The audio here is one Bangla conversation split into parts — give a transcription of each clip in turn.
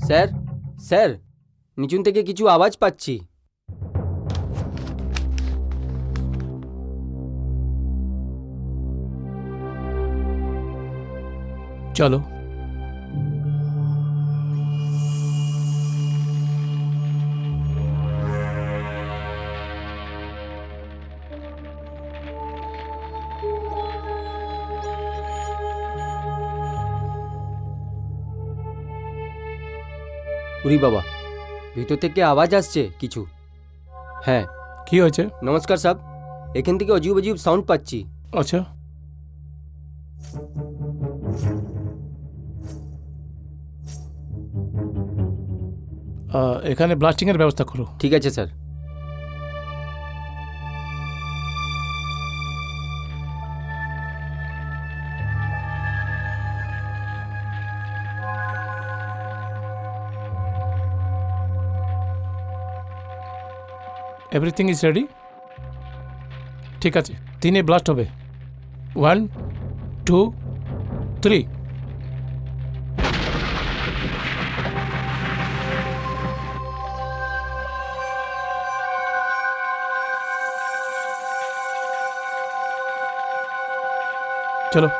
স্যার স্যার, নিচুন থেকে কিছু আওয়াজ পাচ্ছি। চলো। উরি বাবা, ভিতর থেকে আওয়াজ আসছে কিছু। হ্যাঁ। কি হয়েছে? নমস্কার সাব, এখান থেকে অজীব অজীব সাউন্ড পাচ্ছি। আচ্ছা, এখানে ব্লাস্টিংয়ের ব্যবস্থা করো। ঠিক আছে স্যার। Everything is ready? ঠিক আছে, 3 ব্লাস্ট হবে। 1 2 3। চলো।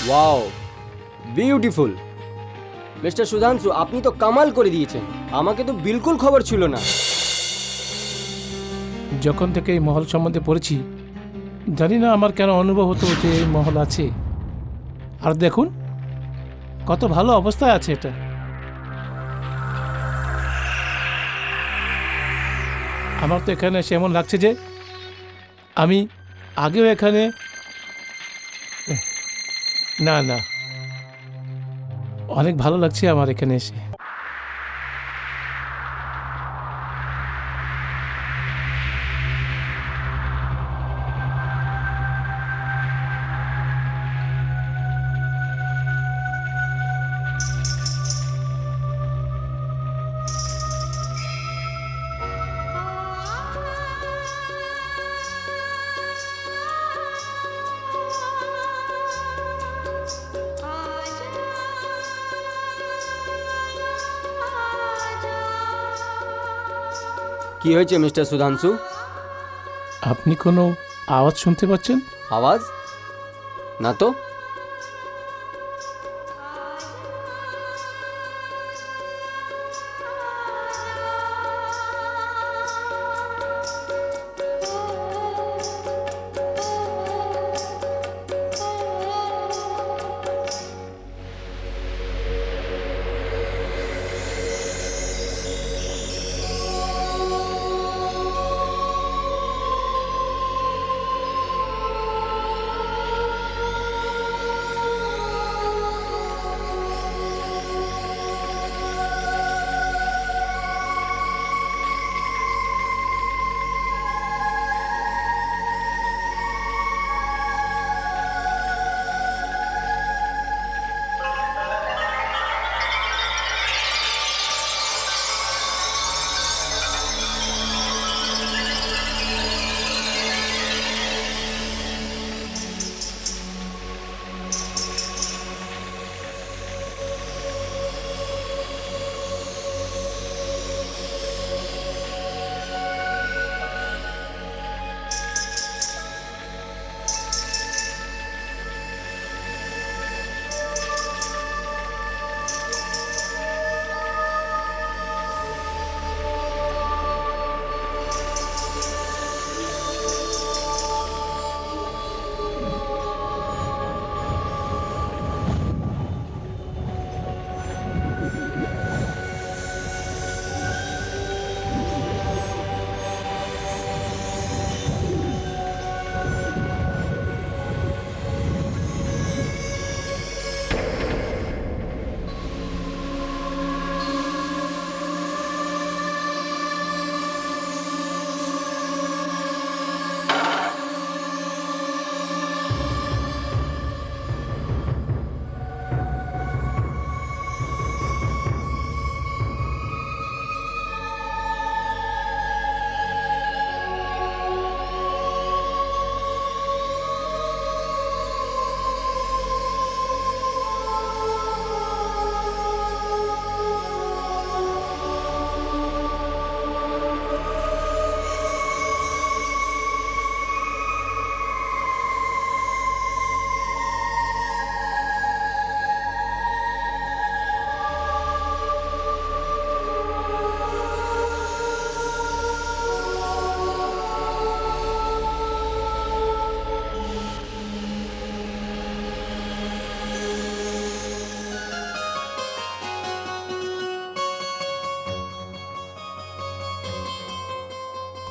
Wow, beautiful. মিস্টার সুধাংশু, আপনি তো কামাল করে দিয়েছেন। আমাকে তো বিলকুল খবর ছিল না। যখন থেকে এই মহল সম্বন্ধে পড়েছি, জানি না আমার কেন অনুভব হতো যে এই মহল আছে। আর দেখুন কত ভালো অবস্থায় আছে এটা। আমার তো এখানে এসে এমন লাগছে যে আমি আগেও এখানে, না না, অনেক ভালো লাগছে আমার এখানে এসে। কি হয়েছে মিস্টার সুধাংশু? আপনি কোনো আওয়াজ শুনতে পাচ্ছেন? আওয়াজ? না তো।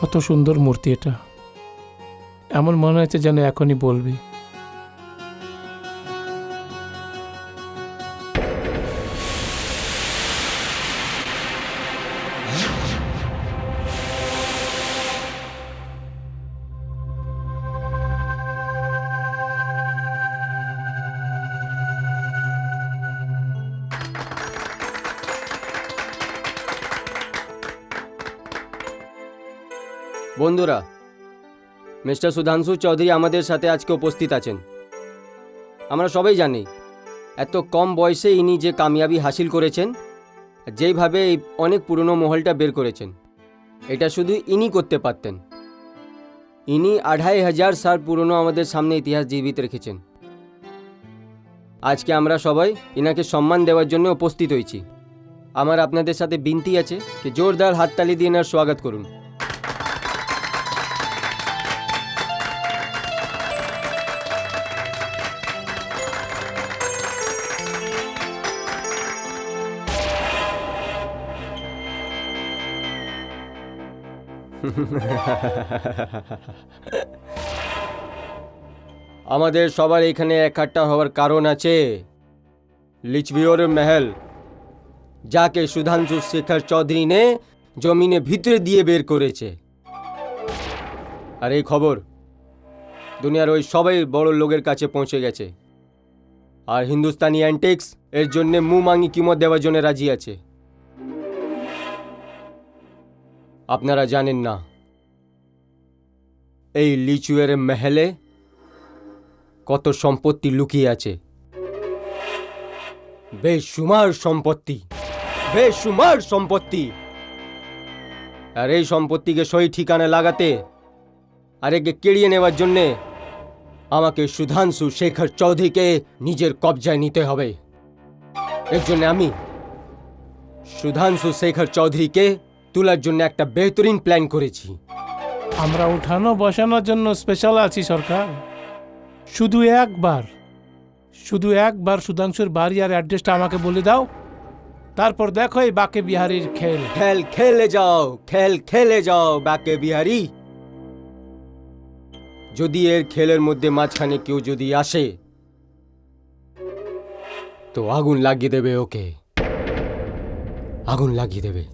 কত সুন্দর মূর্তি এটা, এমন মনে হচ্ছে যেন এখনই বলবি। বন্ধুরা, মিস্টার সুধাংশু চৌধুরী আমাদের সাথে আজকে উপস্থিত আছেন। আমরা সবাই জানি এত কম বয়সে ইনি যে কামিয়াবি হাসিল করেছেন, যেইভাবে এই অনেক পুরনো মহলটা বের করেছেন, এটা শুধু ইনি করতে পারতেন। ইনি 2500 সাল পুরনো আমাদের সামনে ইতিহাস জীবিত রেখেছেন। আজকে আমরা সবাই ইনাকে সম্মান দেওয়ার জন্য উপস্থিত হয়েছি। আমার আপনাদের সাথে বিনতি আছে যে জোরদার হাততালি দিয়ে এনার স্বাগত করুন। আমাদের সবার এখানে একহাট্টা হওয়ার কারণ আছে। লিচভিওর মহল, যাকে সুধাংশু শেখর চৌধুরী নে জমিনে ভিতরে দিয়ে বের করেছে। আর এই খবর দুনিয়ার ওই সবাই বড় লোকের কাছে পৌঁছে গেছে। আর হিন্দুস্তানি অ্যান্টিক্স এর জন্য মুমাঙ্গি কিমত দেওয়ার জন্য রাজি আছে। আপনারা জানেন না এই লিচুয়ের মহলে কত সম্পত্তি লুকিয়ে আছে। বেশুমার সম্পত্তি, বেশুমার সম্পত্তি। আর এই সম্পত্তিকে সহি ঠিকানা লাগাতে আর একে কেড়িয়ে নেওয়ার জন্যে আমাকে সুধাংশু শেখর চৌধুরীকে নিজের কবজায় নিতে হবে। এর জন্য আমি সুধাংশু শেখর চৌধুরীকে তোলার জন্য একটা বেহতরিন প্ল্যান করেছি। আমরা উঠানো বসানোর জন্য স্পেশাল আছি সরকার। শুধু একবার সুধাংশুর বাড়ি আর অ্যাড্রেসটা আমাকে বলে দাও, তারপর দেখো এই বাকে বিহারীর খেল। খেল খেলে যাও, খেল খেলে যাও বাকে বিহারি। যদি এর খেলের মধ্যে মাঝখানে কেউ যদি আসে তো আগুন লাগিয়ে দেবে, ওকে আগুন লাগিয়ে দেবে।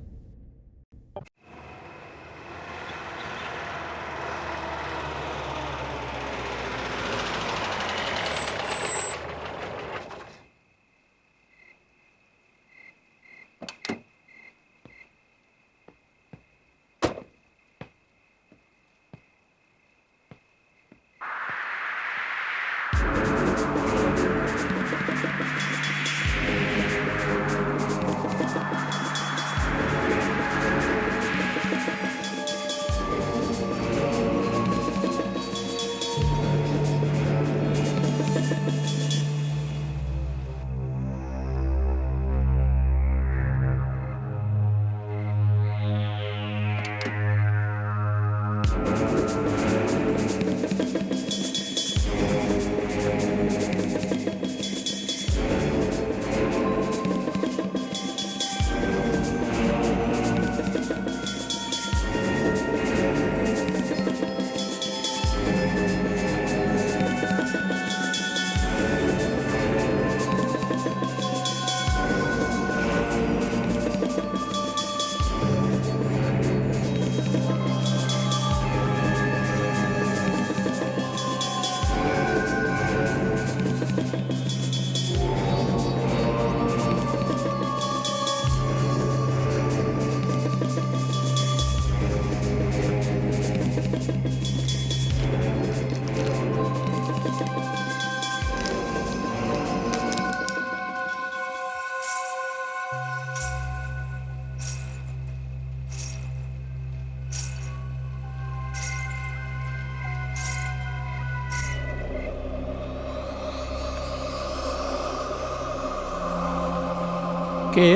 কে?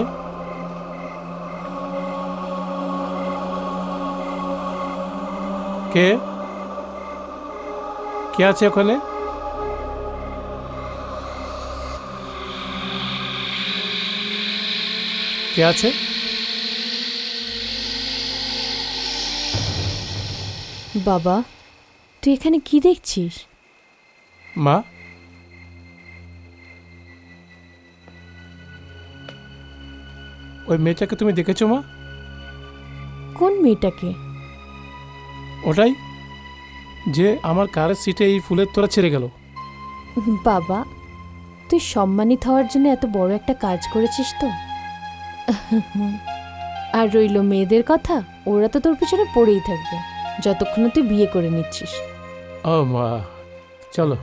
কে কে আছে ওখানে? কে আছে? বাবা, তুই এখানে কি দেখছিস? মা, ওই মেয়েটাকে তুমি দেখেছো মা? কোন মেয়েটাকে? ওটাই, যে আমার কারের সিটে এই ফুলের তোড়া ছেড়ে গেল। বাবা, তুই সম্মানিত হওয়ার জন্য এত বড় একটা কাজ করেছিস তো। আর রইল মেয়েদের কথা, ওরা তো তোর পিছনে পড়েই থাকবে যতক্ষণ না তুই বিয়ে করে নিচ্ছিস। ও মা, চলো।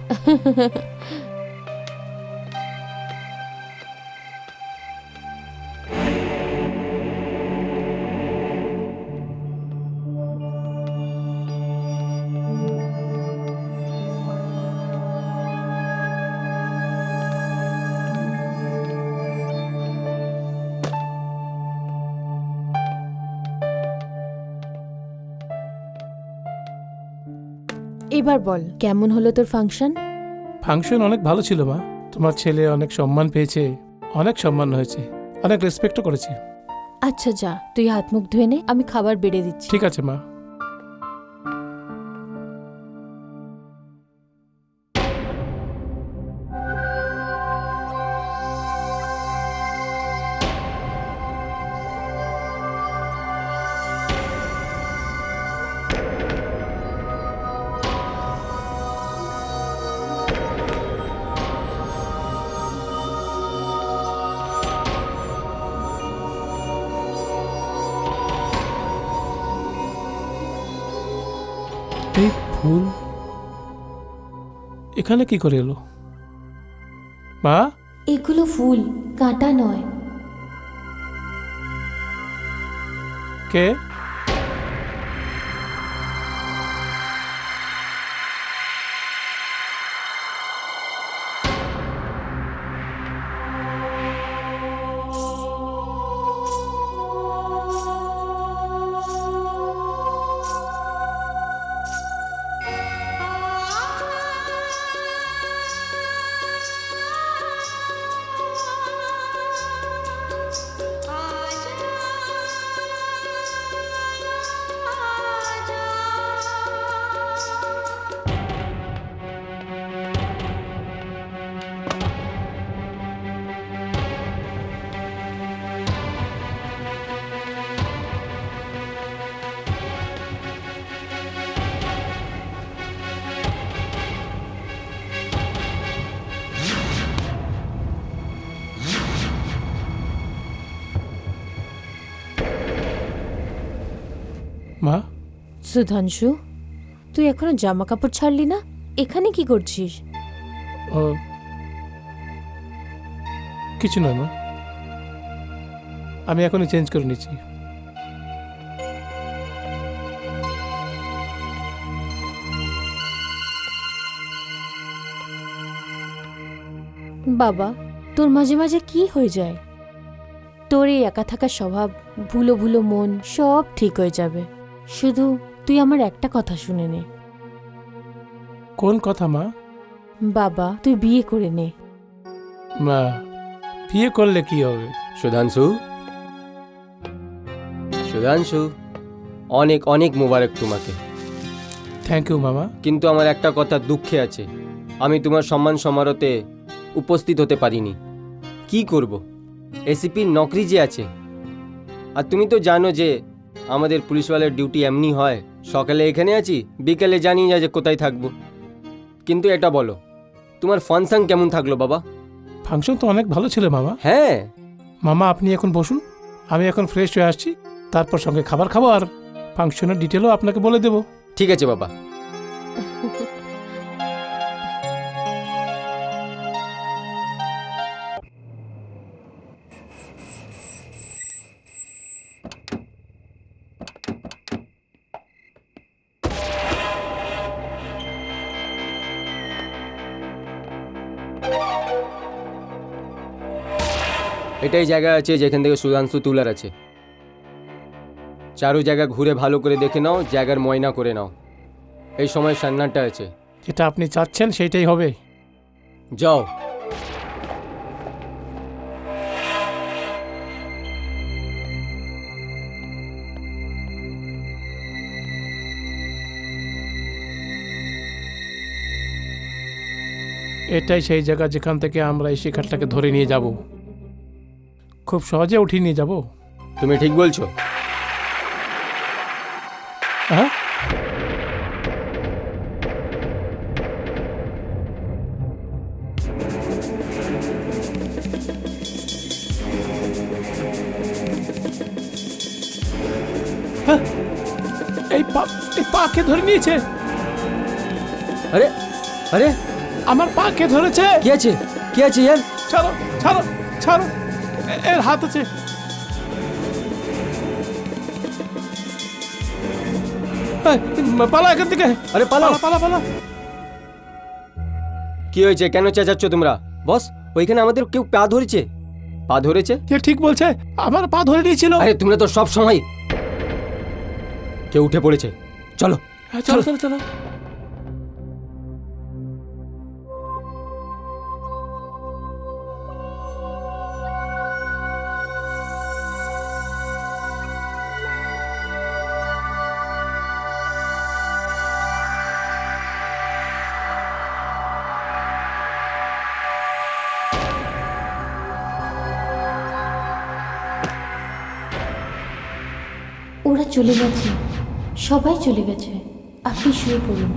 এবার বল, কেমন হলো তোর ফাংশন? ফাংশন অনেক ভালো ছিল মা। তোমার ছেলে অনেক সম্মান পেয়েছে, অনেক সম্মান হয়েছে, অনেক রেসপেক্টও করেছে। আচ্ছা যা, তুই হাত মুখ ধুয়ে নে, আমি খাবার বেড়ে দিচ্ছি। ঠিক আছে মা। এই ফুল এখানে কি করে এলো মা? এগুলো ফুল, কাঁটা নয়। কে? মা, সুধাংশু, তুই এখনো জামা কাপড় ছাড়লি না? এখানে কি করছিস? ও কিছু নয় মা, আমি এখনই চেঞ্জ করে নিচ্ছি। বাবা, তোর মাঝে মাঝে কি হয়ে যায়? তোর এই একা থাকার স্বভাব, ভুলো ভুলো মন সব ঠিক হয়ে যাবে। শুধু তুই আমার একটা কথা শুনে নে। কোন কথা মা? বাবা, তুই বিয়ে করে নে। মা, বিয়ে করলে কি হবে? সুধাংশু, সুধাংশু, অনেক অনেক মোবারক তোমাকে। থ্যাংক ইউ মামা। কিন্তু আমার একটা কথা দুঃখে আছে, আমি তোমার সম্মান সমারোহতে উপস্থিত হতে পারিনি। কি করব, এসিপির নকরি যে আছে, আর তুমি তো জানো যে আমাদের পুলিশওয়ালের ডিউটি এমনি হয়, সকালে এখানে আছি, বিকেলে জানি না যে কোথায় থাকবো। কিন্তু এটা বলো, তোমার ফাংশন কেমন থাকলো বাবা? ফাংশন তো অনেক ভালো ছিল মামা। হ্যাঁ মামা, আপনি এখন বসুন, আমি এখন ফ্রেশ হয়ে আসছি, তারপর সঙ্গে খাবার খাবো আর ফাংশনের ডিটেলও আপনাকে বলে দেবো। ঠিক আছে বাবা। এটাই জায়গা আছে যেখান থেকে সুধাংশু তুলার আছে। চারো জায়গা ঘুরে ভালো করে দেখে নাও, জায়গার ময়না করে নাও। এই সময় সান্নাটা আছে, যেটা আপনি চাচ্ছেন সেইটাই হবে। যাও। এটাই সেই জায়গা যেখান থেকে আমরা এই শিকারটাকে ধরে নিয়ে যাব। খুব সহজে উঠিয়ে নিয়ে যাব। তুমি ঠিক বলছো? হ্যাঁ, হ্যাঁ, এই পাকে ধরে নিয়েছে। আরে আরে, আমার পাকে ধরেছে। কি আছে? কি আছে ইয়ার? ছাড়ো ছাড়ো ছাড়ো, এর হাত আছে। এই, পালা এখান থেকে। আরে পালাও। পালা পালা। কি হয়েছে? কেন চেঁচাচ্ছ তোমরা? বস, ওইখানে আমাদের কেউ পা ধরেছে। পা ধরেছে? কে ঠিক বলছে? আমার পা ধরে নিয়েছিল। আরে তোমরা তো সব সময় কেউ উঠে পড়েছে। চলো হ্যাঁ, চলো চলো চলো। ওরা চলে গেছে, সবাই চলে গেছে। আপনি শুয়ে পড়ুন।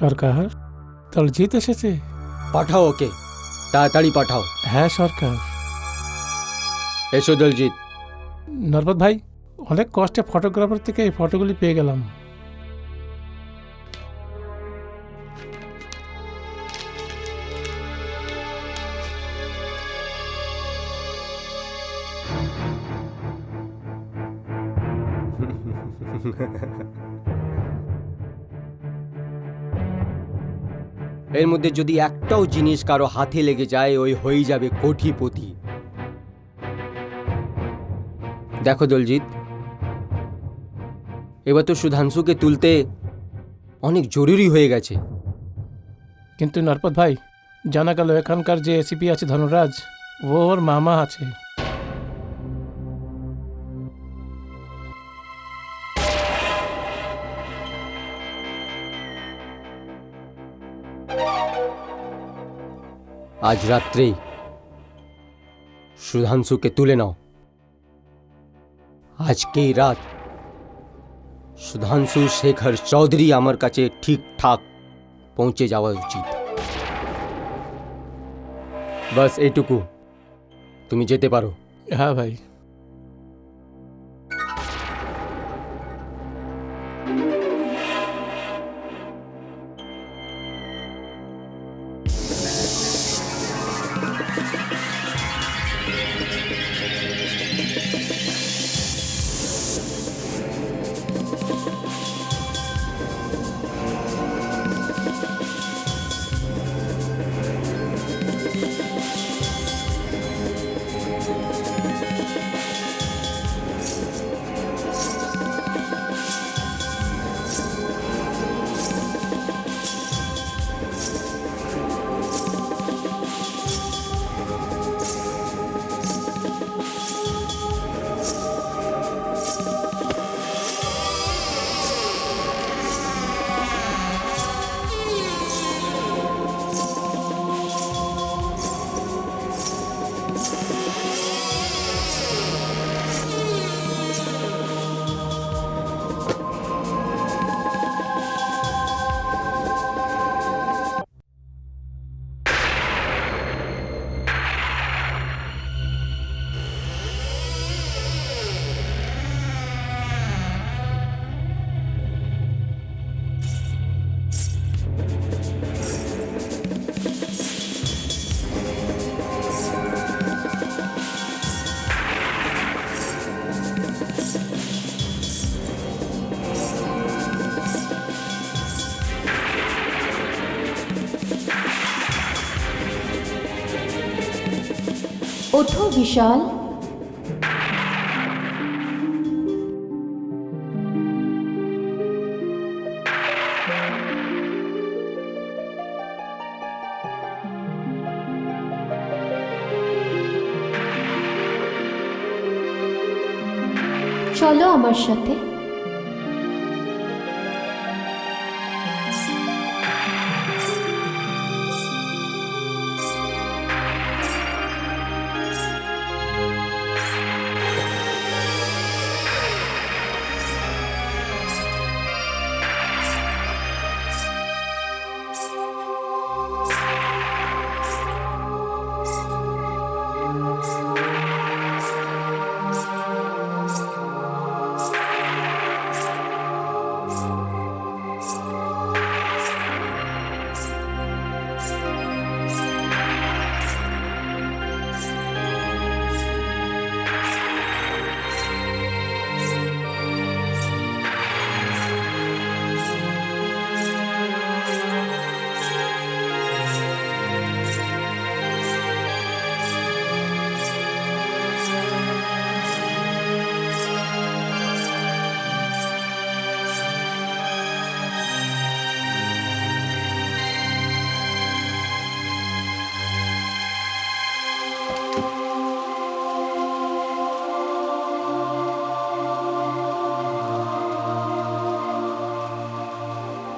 সরকার, দলজিৎ এসেছে। পাঠাও ওকে, তাড়াতাড়ি পাঠাও। হ্যাঁ সরকার। এসো দলজিৎ। নরবত ভাই, অনেক কষ্টে ফটোগ্রাফার থেকে এই ফটোগুলি পেয়ে গেলাম। এর মধ্যে যদি একটাও জিনিস কারো হাতে লেগে যায়, ওই হয়ে যাবে কোটিপতি। দেখো দলজিৎ, এবার তো সুধাংশুকে তুলতে অনেক জরুরি হয়ে গেছে। কিন্তু নরপত ভাই, জানা গেল এখানকার যে এসিপি আছে ধনরাজ, ওর মামা আছে। আজ রাত্রেই সুধাংশুকে তুলে নাও। আজকেই রাত সুধাংশু শেখর চৌধুরী আমার কাছে ঠিকঠাক পৌঁছে যাওয়া উচিত। বাস এইটুকু, তুমি যেতে পারো। হ্যাঁ ভাই। ওঠো বিশাল। চলো আমার সাথে।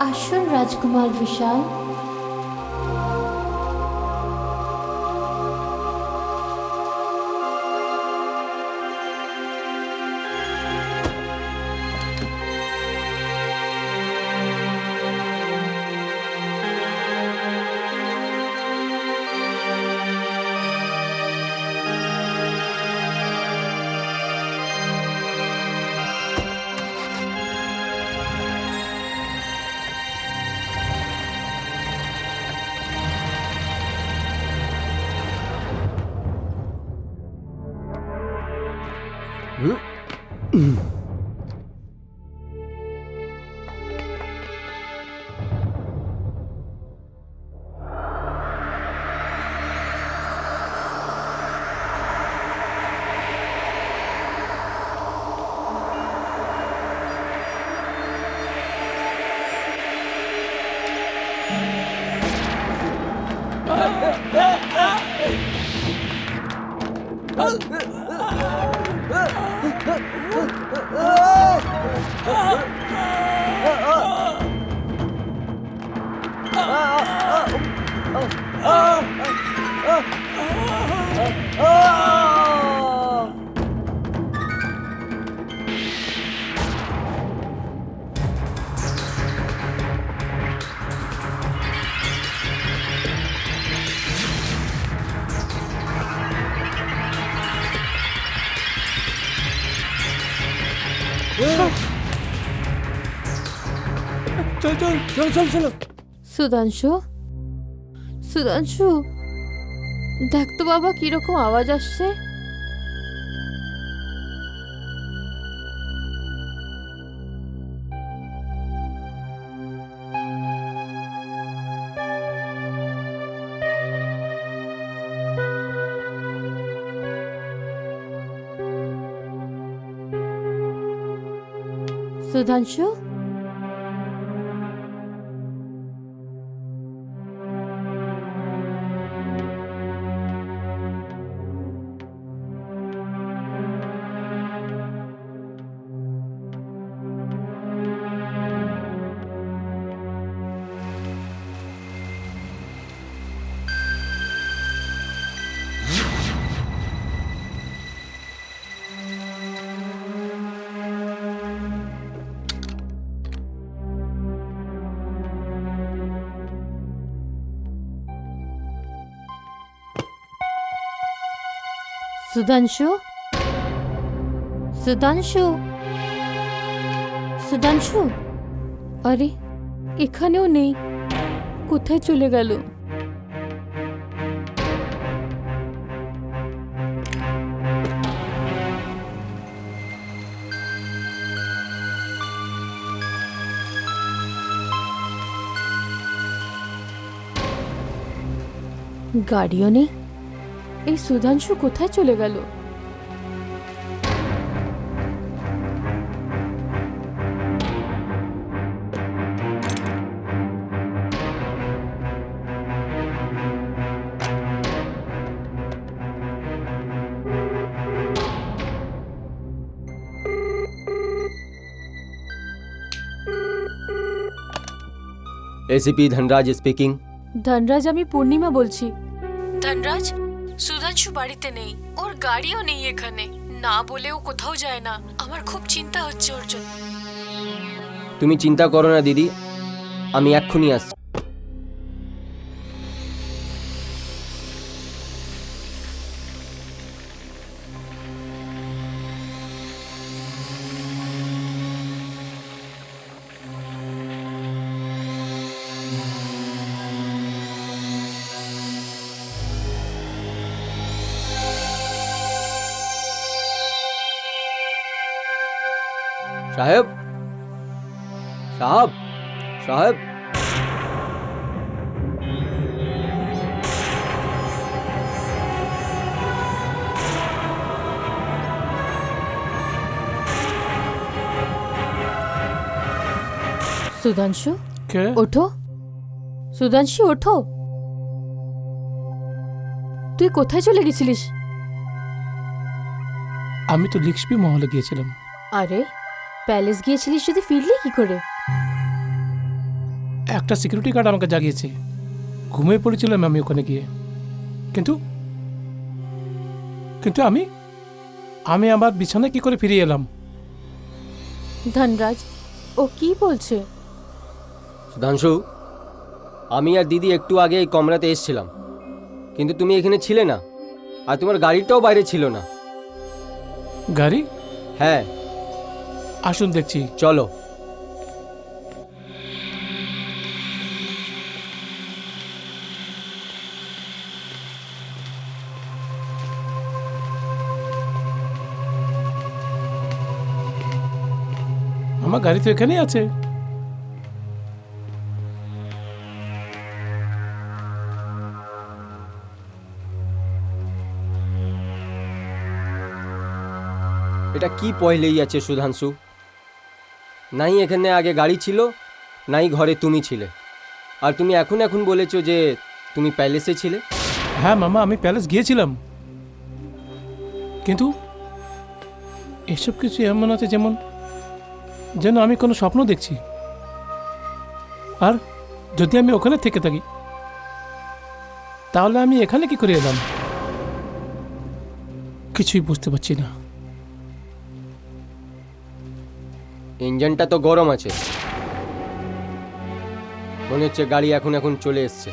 আসুন রাজকুমার বিশাল। চল চল চল চল চলো। সুধাংশু, সুধাংশু, দেখ তো বাবা কিরকম আওয়াজ আসছে। সুধাংশু, সুধাংশু, সুধাংশু, সুধাংশু, আরে এখানেও নেই, কোথায় চলে গেল? গাড়িও নেই, এই সুধাংশু কোথায় চলে গেল? ACP Dhanraj speaking. ধনরাজ, আমি পূর্ণিমা বলছি। ধনরাজ, সুধাংশু বাড়িতে নেই, ওর গাড়িও নেই এখানে, না বলেও কোথাও যায় না। আমার খুব চিন্তা হচ্ছে ওর জন্য। তুমি চিন্তা করো না দিদি, আমি এক্ষুনি আসছি। साहब, साहब, साहब, সুধাংশু, কে? ওঠো। সুধাংশু, ওঠো। তুই কোথায় চলে গেছিলিস? আমি তো লিক্সপি মহলে গিয়েছিলাম। আরে, প্যালেস গিয়েছিলিস যদি ফিরলি কি করে? একটা সিকিউরিটি গার্ড আমাকে জাগিয়েছে। ঘুমিয়ে পড়েছিলাম আমি ওখানে গিয়ে। কিন্তু কিন্তু আমি আমি আমার বিছানায় কি করে ফিরে এলাম? ধনরাজ, ও কি বলছে? সুধাংশু, আমি আর দিদি একটু আগে এই কমরাতে এসেছিলাম, কিন্তু তুমি এখানে ছিলে না, আর তোমার গাড়িটাও বাইরে ছিল না। গাড়ি? হ্যাঁ, আসুন দেখছি। চলো। আমার গাড়ি তো এখানেই আছে। এটা কি পয়লেই আছে সুধাংশু? নাই এখানে আগে গাড়ি ছিল, নাই ঘরে তুমি ছিলে, আর তুমি এখন বলেছো যে তুমি প্যালেসে ছিলে। হ্যাঁ মামা, আমি প্যালেস গিয়েছিলাম, কিন্তু এসব কিছু এমন আছে যেন আমি কোনো স্বপ্ন দেখছি। আর যদি আমি ওখানে থেকে থাকি, তাহলে আমি এখানে কি করে এলাম? কিছুই বুঝতে পারছি না। ইঞ্জিনটা তো গরম আছে, মনে হচ্ছে গাড়ি এখন চলে এসছে।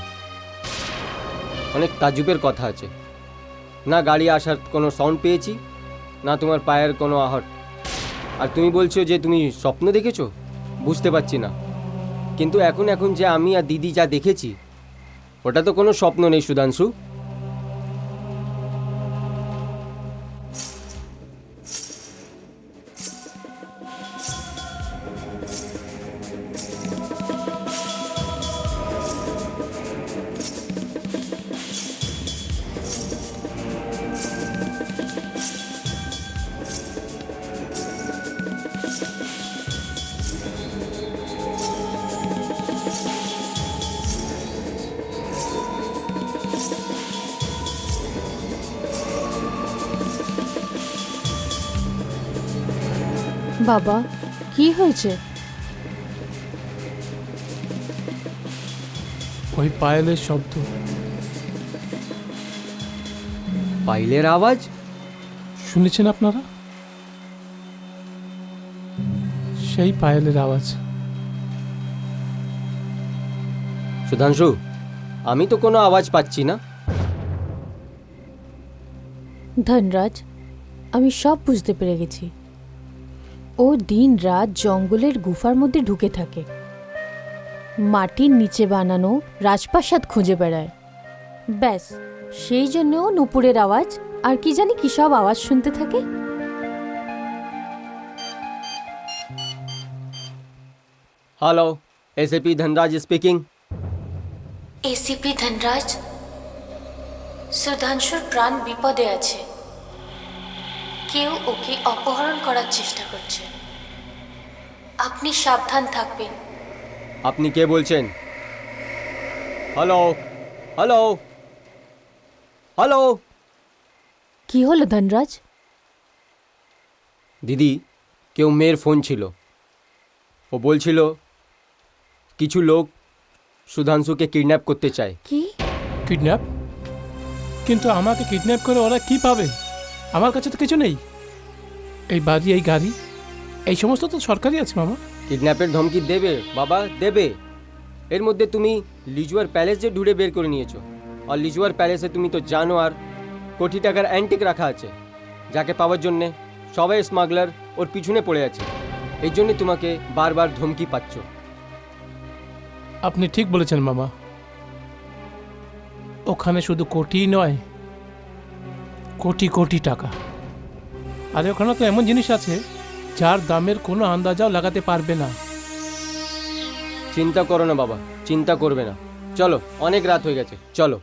অনেক তাজ্জুবের কথা আছে, না গাড়ি আসার কোনো সাউন্ড পেয়েছি, না তোমার পায়ের কোনো আহট। আর তুমি বলছো যে তুমি স্বপ্ন দেখেছো? বুঝতে পারছি না, কিন্তু এখন যে আমি আর দিদি যা দেখেছি, ওটা তো কোনো স্বপ্ন নেই সুধাংশু। বাবা, কি হয়েছে? ওই পায়েলের শব্দ। পাইলের আওয়াজ শুনেছেন আপনারা? সেই পায়েলের আওয়াজ। সুধাংশু, আমি তো কোনো আওয়াজ পাচ্ছি না। ধনরাজ, আমি সব বুঝতে পেরে গেছি। ও দিন রাত জঙ্গলের গুফার মধ্যে ঢুকে থাকে, মাটির নিচে বানানো রাজপ্রাসাদ খুঁজে বেড়ায়। ব্যাস, সেই জন্য ও নুপুরের আওয়াজ আর কি জানি কি সব আওয়াজ শুনতে থাকে। Hello, ACP Dhanraj speaking. ACP Dhanraj, সুধাংশুর প্রাণ বিপদে আছে। কেউ ওকে অপহরণ করার চেষ্টা করছে। আপনি সাবধান থাকবেন। আপনি কে বলছেন? Hello, hello, hello. কি হলো ধনরাজ? দিদি, কেউ মেয়ের ফোন ছিল। ও বলছিল কিছু লোক সুধাংশুকে কিডন্যাপ করতে চায়। কি? কিডন্যাপ? কিন্তু আমাকে কিডন্যাপ করে ওরা কি পাবে? আমার কাছে তো কিছু নেই। এই বাড়ি, এই গাড়ি, এই সমস্ত তো সরকারি আছে মামা। কিডন্যাপের ধমকি দেবে বাবা, দেবে। এর মধ্যে তুমি লিজুয়ার প্যালেস যে ঢুঁড়ে বের করে নিয়েছো, আর লিজুয়ার প্যালেসে তুমি তো জানো আর কোটি টাকার অ্যান্টিক রাখা আছে, যাকে পাওয়ার জন্যে সবাই স্মাগলার ওর পিছনে পড়ে আছে। এই জন্যে তোমাকে বারবার ধমকি পাচ্ছ। আপনি ঠিক বলেছেন মামা। ওখানে শুধু কোটি নয়, কোটি কোটি টাকা। আর ওখানে তো এমন জিনিস আছে যার দামের কোনো আন্দাজাও লাগাতে পারবে না। চিন্তা করো না বাবা, চিন্তা করবে না। চলো, অনেক রাত হয়ে গেছে, চলো।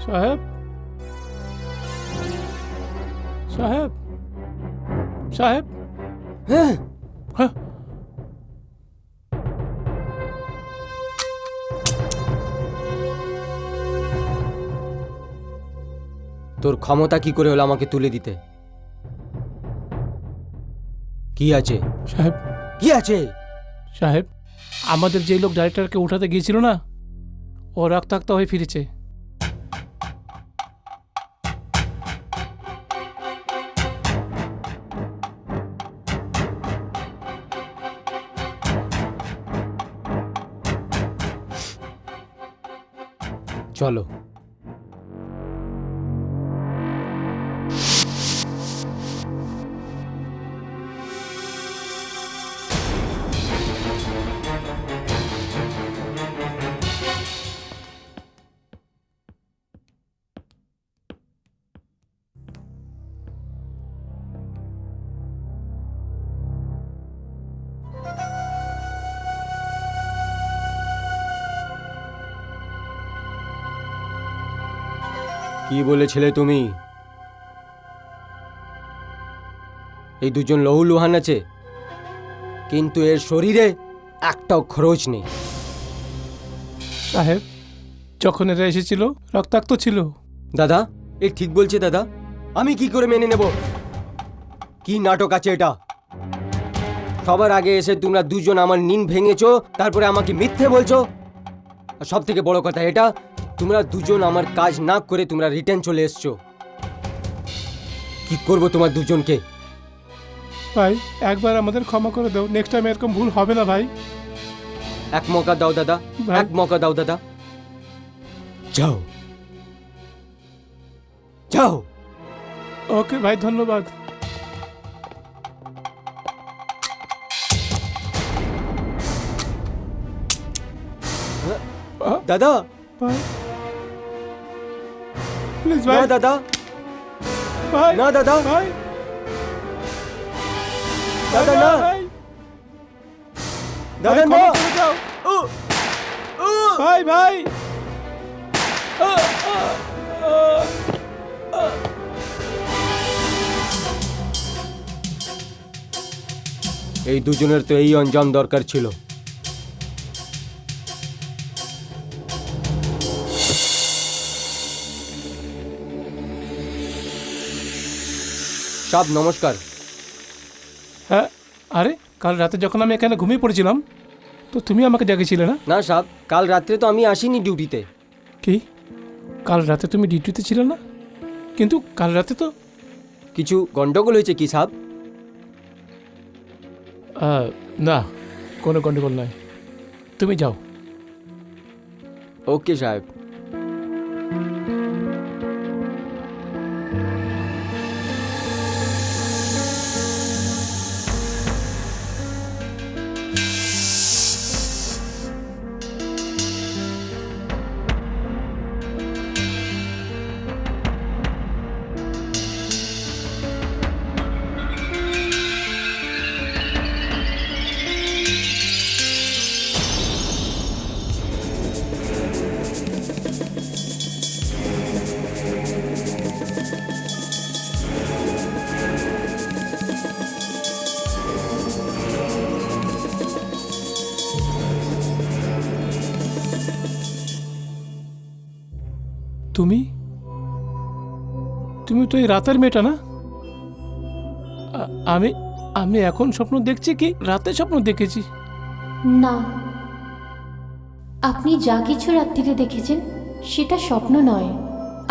সাহেব, সাহেব, সাহেব। হ্যাঁ, হ্যাঁ, তোর ক্ষমতা কি করে হলো আমাকে তুলে দিতে? কি আছে? সাহেব, কি আছে? সাহেব, আমাদের যে লোক ডাইরেক্টরকে উঠাতে গিয়েছিল না, ও রক্তাক্ত হয়ে ফিরেছে। চলো। কি বলেছিলে তুমি? এই দুজন লহুলুহান আছে, কিন্তু এর শরীরে একটাও খরচ নেই। সাহেব, যখন এরা এসেছিল রক্তাক্ত ছিল। দাদা, এ ঠিক বলছে দাদা। আমি কি করে মেনে নেব? কি নাটক আছে এটা? সবার আগে এসে তোমরা দুজন আমার নিন ভেঙেছো, তারপরে আমাকে মিথ্যে বলছো। আর সব থেকে বড় কথা এটা, তোমরা দুজন আমার কাজ না করে তোমরা রিটার্ন চলে এসছো। কি করব তোমার দুজনকে? ভাই, একবার আমাদের ক্ষমা করে দাও। নেক্সট টাইম এরকম ভুল হবে না ভাই। এক মৌকা দাও দাদা, ভাই। এক মৌকা দাও দাদা। যাও, যাও। ওকে ভাই, ধন্যবাদ। দাদা, ভাই, প্লিজ না ভাই। দাদা, ভাই, না দাদা, ভাই, দাদা না, ভাই, দাদা ভাই, না। ক্ষমা করে দাও। উ, উ। ভাই, ভাই। এই দুজনের তো এই অঞ্জাম দরকার ছিল। সাব নমস্কার। হ্যাঁ, আরে কাল রাতে যখন আমি এখানে ঘুমিয়ে পড়েছিলাম, তো তুমি আমাকে জাগিয়েছিলে না? না সাব, কাল রাত্রে তো আমি আসিনি ডিউটিতে। কি? কাল রাতে তুমি ডিউটিতে ছিলে না? কিন্তু কাল রাতে তো কিছু গন্ডগোল হয়েছে কি সাব? না, কোনো গন্ডগোল নয়। তুমি যাও। ওকে সাহেব। তুমি তো এই রাতের মেয়েটা না? আমি আমি এখন স্বপ্ন দেখছি কি রাতে স্বপ্ন দেখেছি? না, আপনি যা কিছু রাত্রিরে দেখেছেন সেটা স্বপ্ন নয়,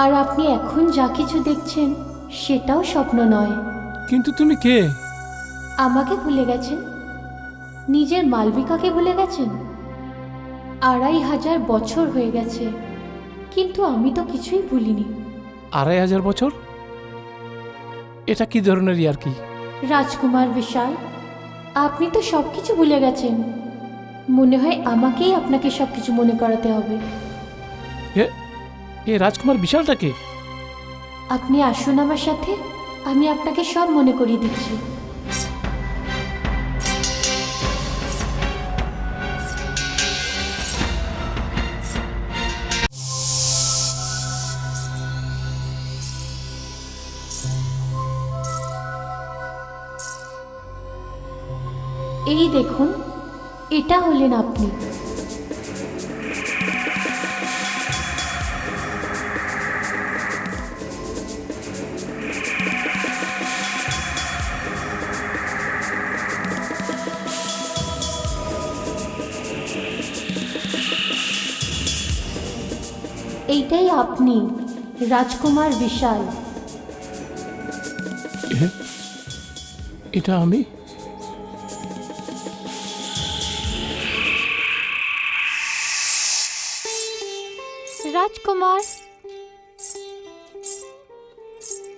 আর আপনি এখন যা কিছু দেখছেন সেটাও স্বপ্ন নয়। কিন্তু তুমি কে? আমাকে ভুলে গেছেন? নিজের মালবিকাকে ভুলে গেছেন? 2500 বছর হয়ে গেছে, কিন্তু আমি তো কিছুই ভুলিনি। 2500 বছর? এটা কি ধরনের আর কি? রাজকুমার বিশাল, আপনি তো সব কিছু ভুলে গেছেন। মনে হয় আমাকেই আপনাকে সব কিছু মনে করাতে হবে। এ রাজকুমার বিশালটাকে? আপনি আসুন আমার সাথে, আমি আপনাকে সব মনে করিয়ে দিচ্ছি। এই দেখুন, এটা হলেন আপনি। এইটাই আপনি, রাজকুমার বিশাল। এটা আমি? রাজকুমার,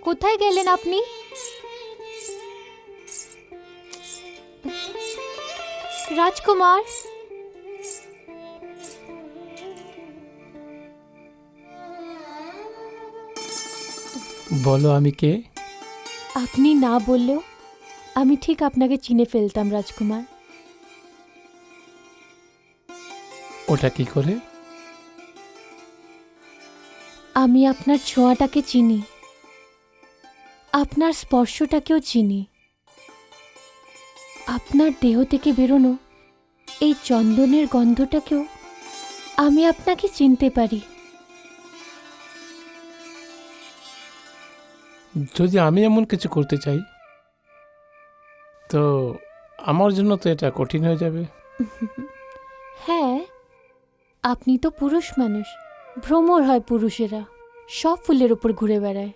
কোথায় গেলেন আপনি? রাজকুমার, বলো আমি কে? আপনি না বললেও আমি ঠিক আপনাকে চিনে ফেলতাম রাজকুমার। ওটা কি করে? আমি আপনার ছোঁয়াটাকে চিনি, আপনার স্পর্শটাকেও চিনি। আপনার দেহ থেকে বেরোনো এই চন্দনের গন্ধটাকেও আমি আপনাকে চিনতে পারি। যদি আমি এমন কিছু করতে চাই তো আমার জন্য তো এটা কঠিন হয়ে যাবে। হ্যাঁ, আপনি তো পুরুষ মানুষ, ভ্রমর হয় পুরুষেরা, সব ফুলের উপর ঘুরে বেড়ায়।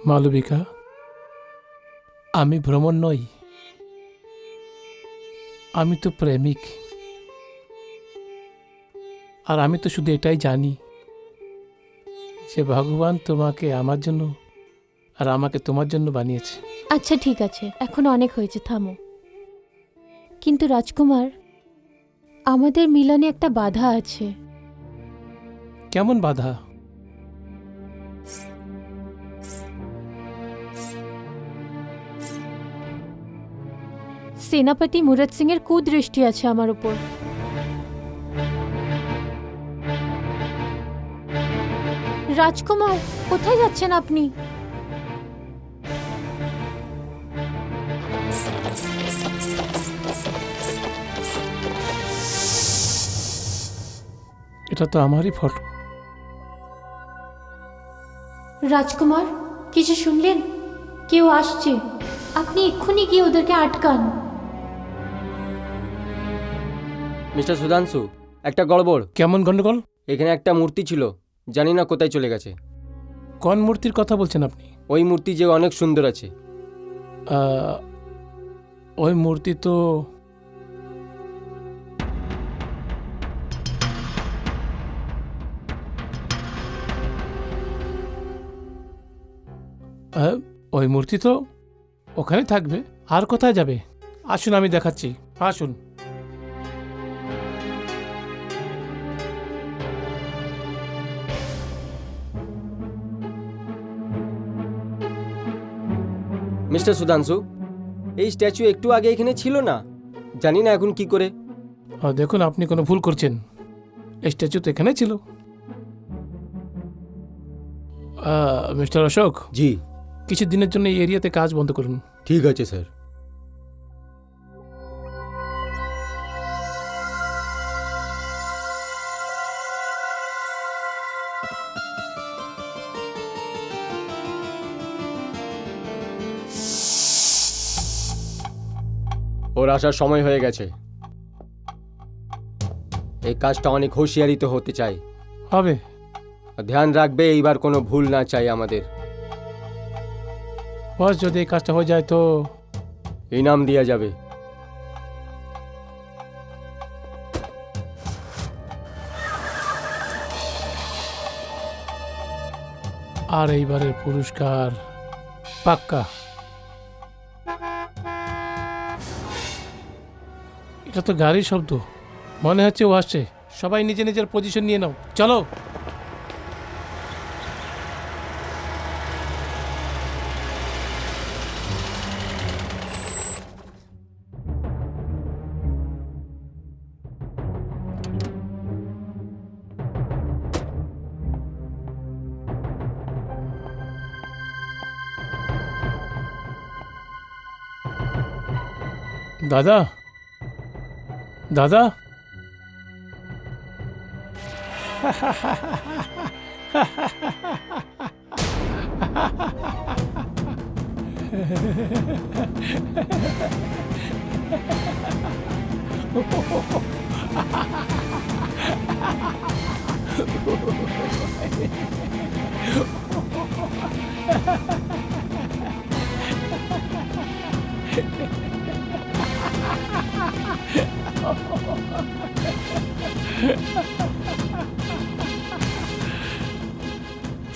মালবিকা, আমি ভ্রমণ নই, আমি তো প্রেমিক। আর আমি তো শুধু এটাই জানি যে ভগবান তোমাকে আমার জন্য আর আমাকে তোমার জন্য বানিয়েছে। আচ্ছা ঠিক আছে, এখন অনেক হয়েছে, থামো। কিন্তু রাজকুমার, আমাদের মিলনে একটা বাধা আছে। কেমন বাধা? সেনাপতি মুরত সিং এর কুদৃষ্টি আছে আমার উপর। রাজকুমার, কোথায় যাচ্ছেন আপনি? এটা তো আমারই ফটো। রাজকুমার, কিছু শুনলেন? কেউ আসছে, আপনি এক্ষুনি গিয়ে ওদেরকে আটকান। মিস্টার সুধাংশু, একটা গড়বড়। কেমন গন্ডগোল? এখানে একটা মূর্তি ছিল, জানি না কোথায় চলে গেছে। কোন মূর্তির কথা বলছেন আপনি? ওই মূর্তি যে অনেক সুন্দর আছে। ওই মূর্তি তো ওই মূর্তি তো ওখানে থাকবে, আর কোথায় যাবে? আসুন আমি দেখাচ্ছি, আসুন। মিস্টার সুধাংশু, এই স্ট্যাচু একটু আগে এখানে ছিল না, জানি না এখন কি করে। দেখুন, আপনি কোনো ভুল করছেন, স্ট্যাচু তো এখানে ছিল। মিস্টার অশোক, জি। কিছু দিনের জন্য এই এরিয়াতে কাজ বন্ধ করুন। ঠিক আছে স্যার। ওর আসার সময় হয়ে গেছে। এই কাজটা অনেক হুঁশিয়ারিতে হতে চাই। হবে। ধ্যান রাখবে এইবার কোনো ভুল না চাই আমাদের। বস, যদি এই কাজটা হয়ে যায় তো ইনাম দেওয়া যাবে। আর এইবারের পুরস্কার পাক্কা। এটা তো গাড়ির শব্দ, মনে হচ্ছে ও আসছে। সবাই নিজের নিজের পজিশন নিয়ে নাও, চলো। দাদা, দাদা,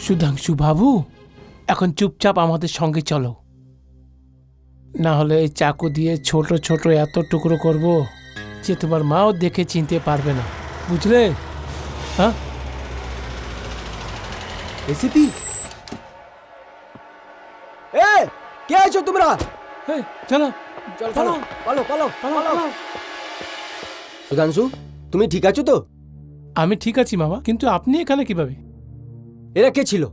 সুধাংশু বাবু, এখন চুপচাপ আমাদের সঙ্গে চলো, না হলে এই চাকু দিয়ে ছোট ছোট এত টুকরো করব যে তোমার মাও দেখে চিনতে পারবে না, বুঝলে? হ্যাঁ, এসিপি, এ কে আছো তোমরা? চলো চল পালো পালো পালো পালো। সুধাংশু, তুমি ঠিক আছো তো? আমি ঠিক আছি মামা, কিন্তু আপনি এখানে কিভাবে? এরা কে ছিল?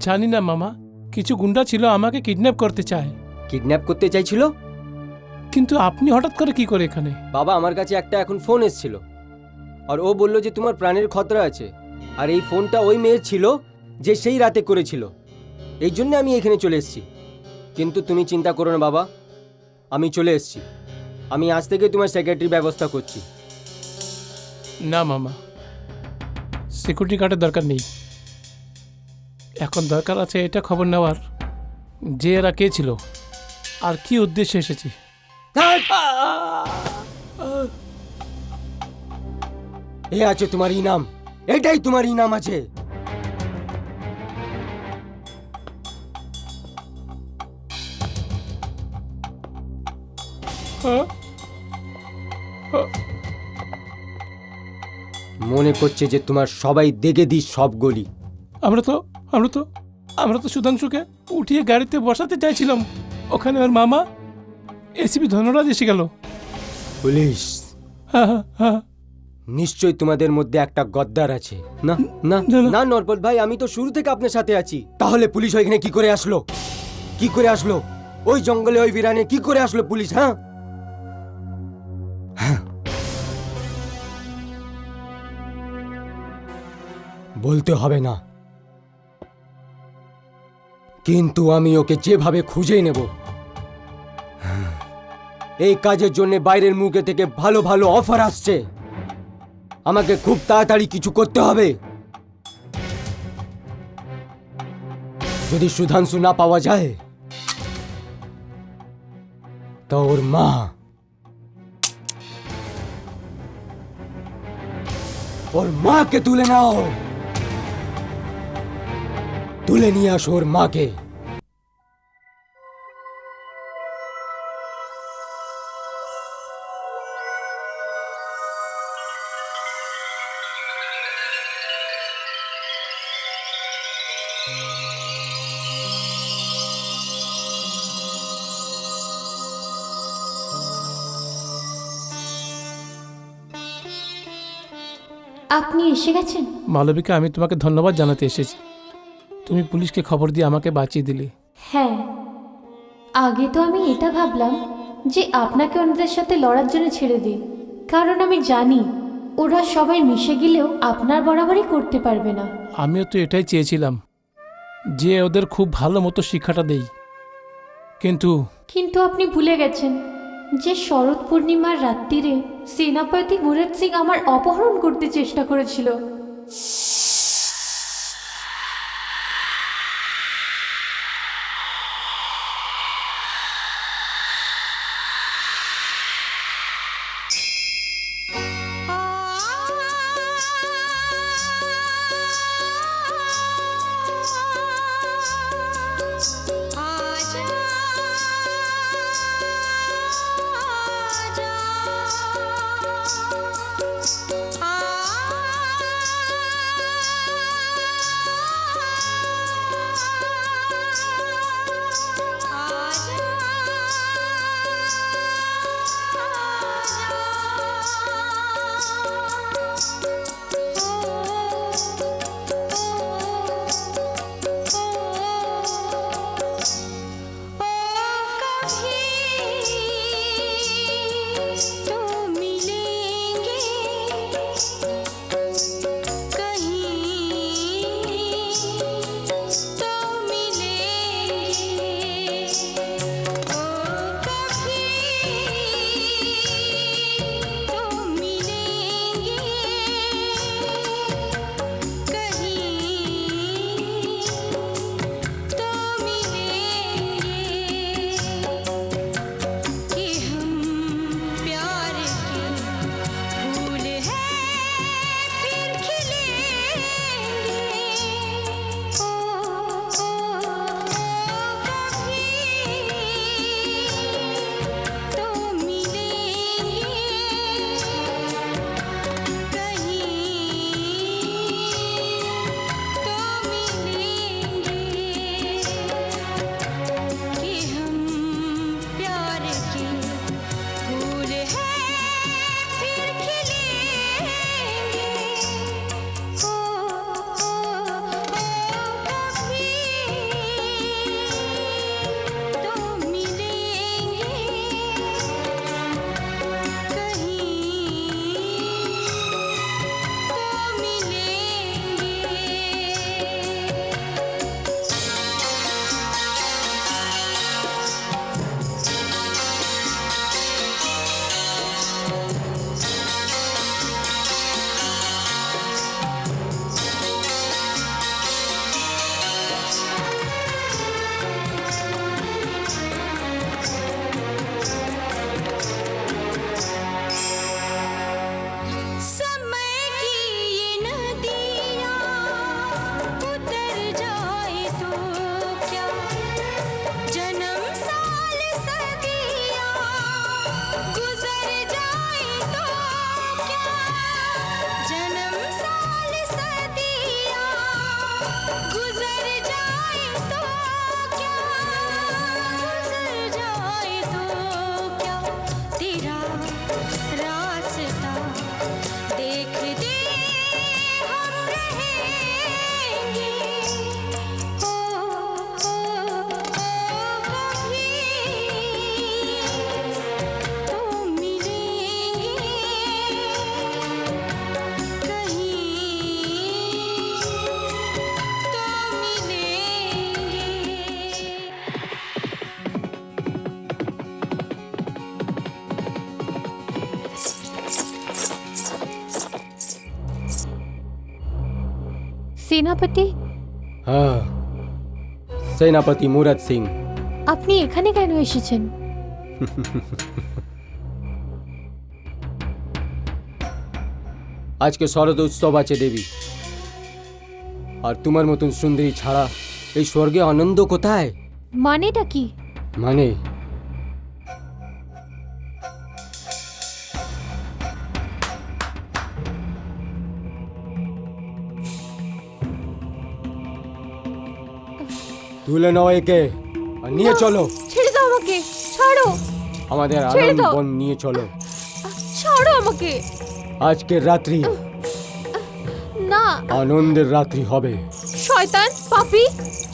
জানি না মামা, কিছু গুন্ডা ছিল, আমাকে কিডন্যাপ করতে চায়। কিডন্যাপ করতে চাইছিল? কিন্তু আপনি হঠাৎ করে কি করে এখানে? বাবা, আমার কাছে একটা এখন ফোন এসেছিল, আর ও বলল যে তোমার প্রাণের খতরা আছে, আর এই ফোনটা ওই মেয়ের ছিল যে সেই রাতে করেছিল। এই জন্য আমি এখানে চলে এসেছি। কিন্তু তুমি চিন্তা করো না বাবা, আমি চলে এসেছি। আমি আজ থেকে তোমার সেক্রেটারির ব্যবস্থা করছি। না মামা, সিকিউরিটি গার্ডের দরকার নেই। এখন দরকার আছে এটা খবর নেওয়ার যে এরা কে ছিল আর কি উদ্দেশ্যে এসেছে। এ আছে তোমার ইনাম, এটাই তোমার ইনাম আছে। মনে করছে যে তোমার সবাই দেখে দিস সব গলি। আমরা তো সুধাংশুকে উঠিয়ে গাড়িতে বসাতে চাইছিলাম, ওখানে ওর মামা এসিপি ধনরাজ এসে গেল। পুলিশ, হ্যাঁ হ্যাঁ হ্যাঁ, নিশ্চয়ই তোমাদের মধ্যে একটা গদ্দার আছে। না না না, না। না নরপত ভাই, আমি তো শুরু থেকে আপনার সাথে আছি। তাহলে পুলিশ ওইখানে কি করে আসলো? কি করে আসলো ওই জঙ্গলে, ওই বিরানে কি করে আসলো পুলিশ? হ্যাঁ, বলতে হবে না, কিন্তু আমি ওকে যেভাবে খুঁজে নেব। এই কাজের জন্য বাইরের মুখে থেকে ভালো ভালো অফার আসছে। আমাকে খুব তাড়াতাড়ি কিছু করতে হবে। যদি সুধাংশু না পাওয়া যায় তো ওর মা, ওর মাকে তুলে নাও, তুলে নিয়ে আসো ওর মাকে। আপনি এসে গেছেন? মালবিকা, আমি তোমাকে ধন্যবাদ জানাতে এসেছি। তুমি পুলিশকে খবর দিয়ে আমাকে বাঁচিয়ে দিলে। হ্যাঁ, আগে তো আমি এটা ভাবলাম যে আপনাকে ওনাদের সাথে লড়ার জন্য ছেড়ে দিই, কারণ আমি জানি ওরা সবাই মিশে গেলেও আপনার বরাবরই করতে পারবে না। আমিও তো এটাই চেয়েছিলাম যে ওদের খুব ভালো মতো শিক্ষাটা দেই, কিন্তু কিন্তু আপনি ভুলে গেছেন যে শরৎ পূর্ণিমার রাত্রিরে সেনাপতি মুরাদ সিং আমার অপহরণ করতে চেষ্টা করেছিল। সেনাপতি, হ্যাঁ, সেনাপতি মুরাদ সিং। আপনি এখানে কেন এসেছেন? আজকে শরৎ উৎসব আছে দেবী, আর তোমার মতন সুন্দরী ছাড়া এই স্বর্গে আনন্দ কোথায়? মানেটা কি? মানে তুলে নাও একে আর নিয়ে চলো। ছেড়ে দাও আমাকে, ছাড়ো। আমাদের ছেড়ে আনন্দ দাও। বন নিয়ে চলো। ছাড়ো আমাকে। আজকের রাত্রি না, আনন্দের রাত্রি হবে। শয়তান, পাপী,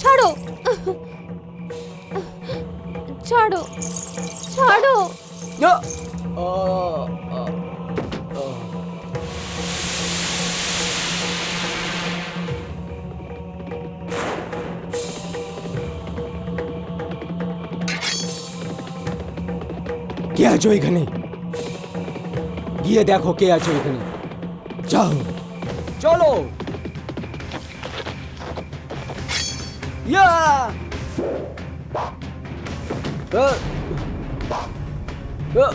ছাড়ো। ছাড়ো, ছাড়ো। না! কে আছো এখানে? গিয়ে দেখো কে আছো এখানে। যাও, চলো। ইয়া! আহ! আহ! আহ!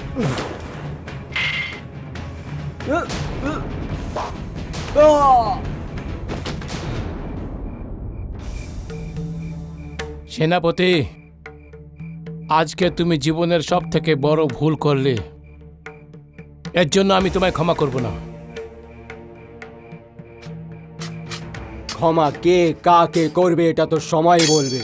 আহ! সেনাপতি, আজকে তুমি জীবনের সব থেকে বড় ভুল করলে। এর জন্য আমি তোমায় ক্ষমা করব না। ক্ষমা কে কাকে করবে এটা তো সময় বলবে।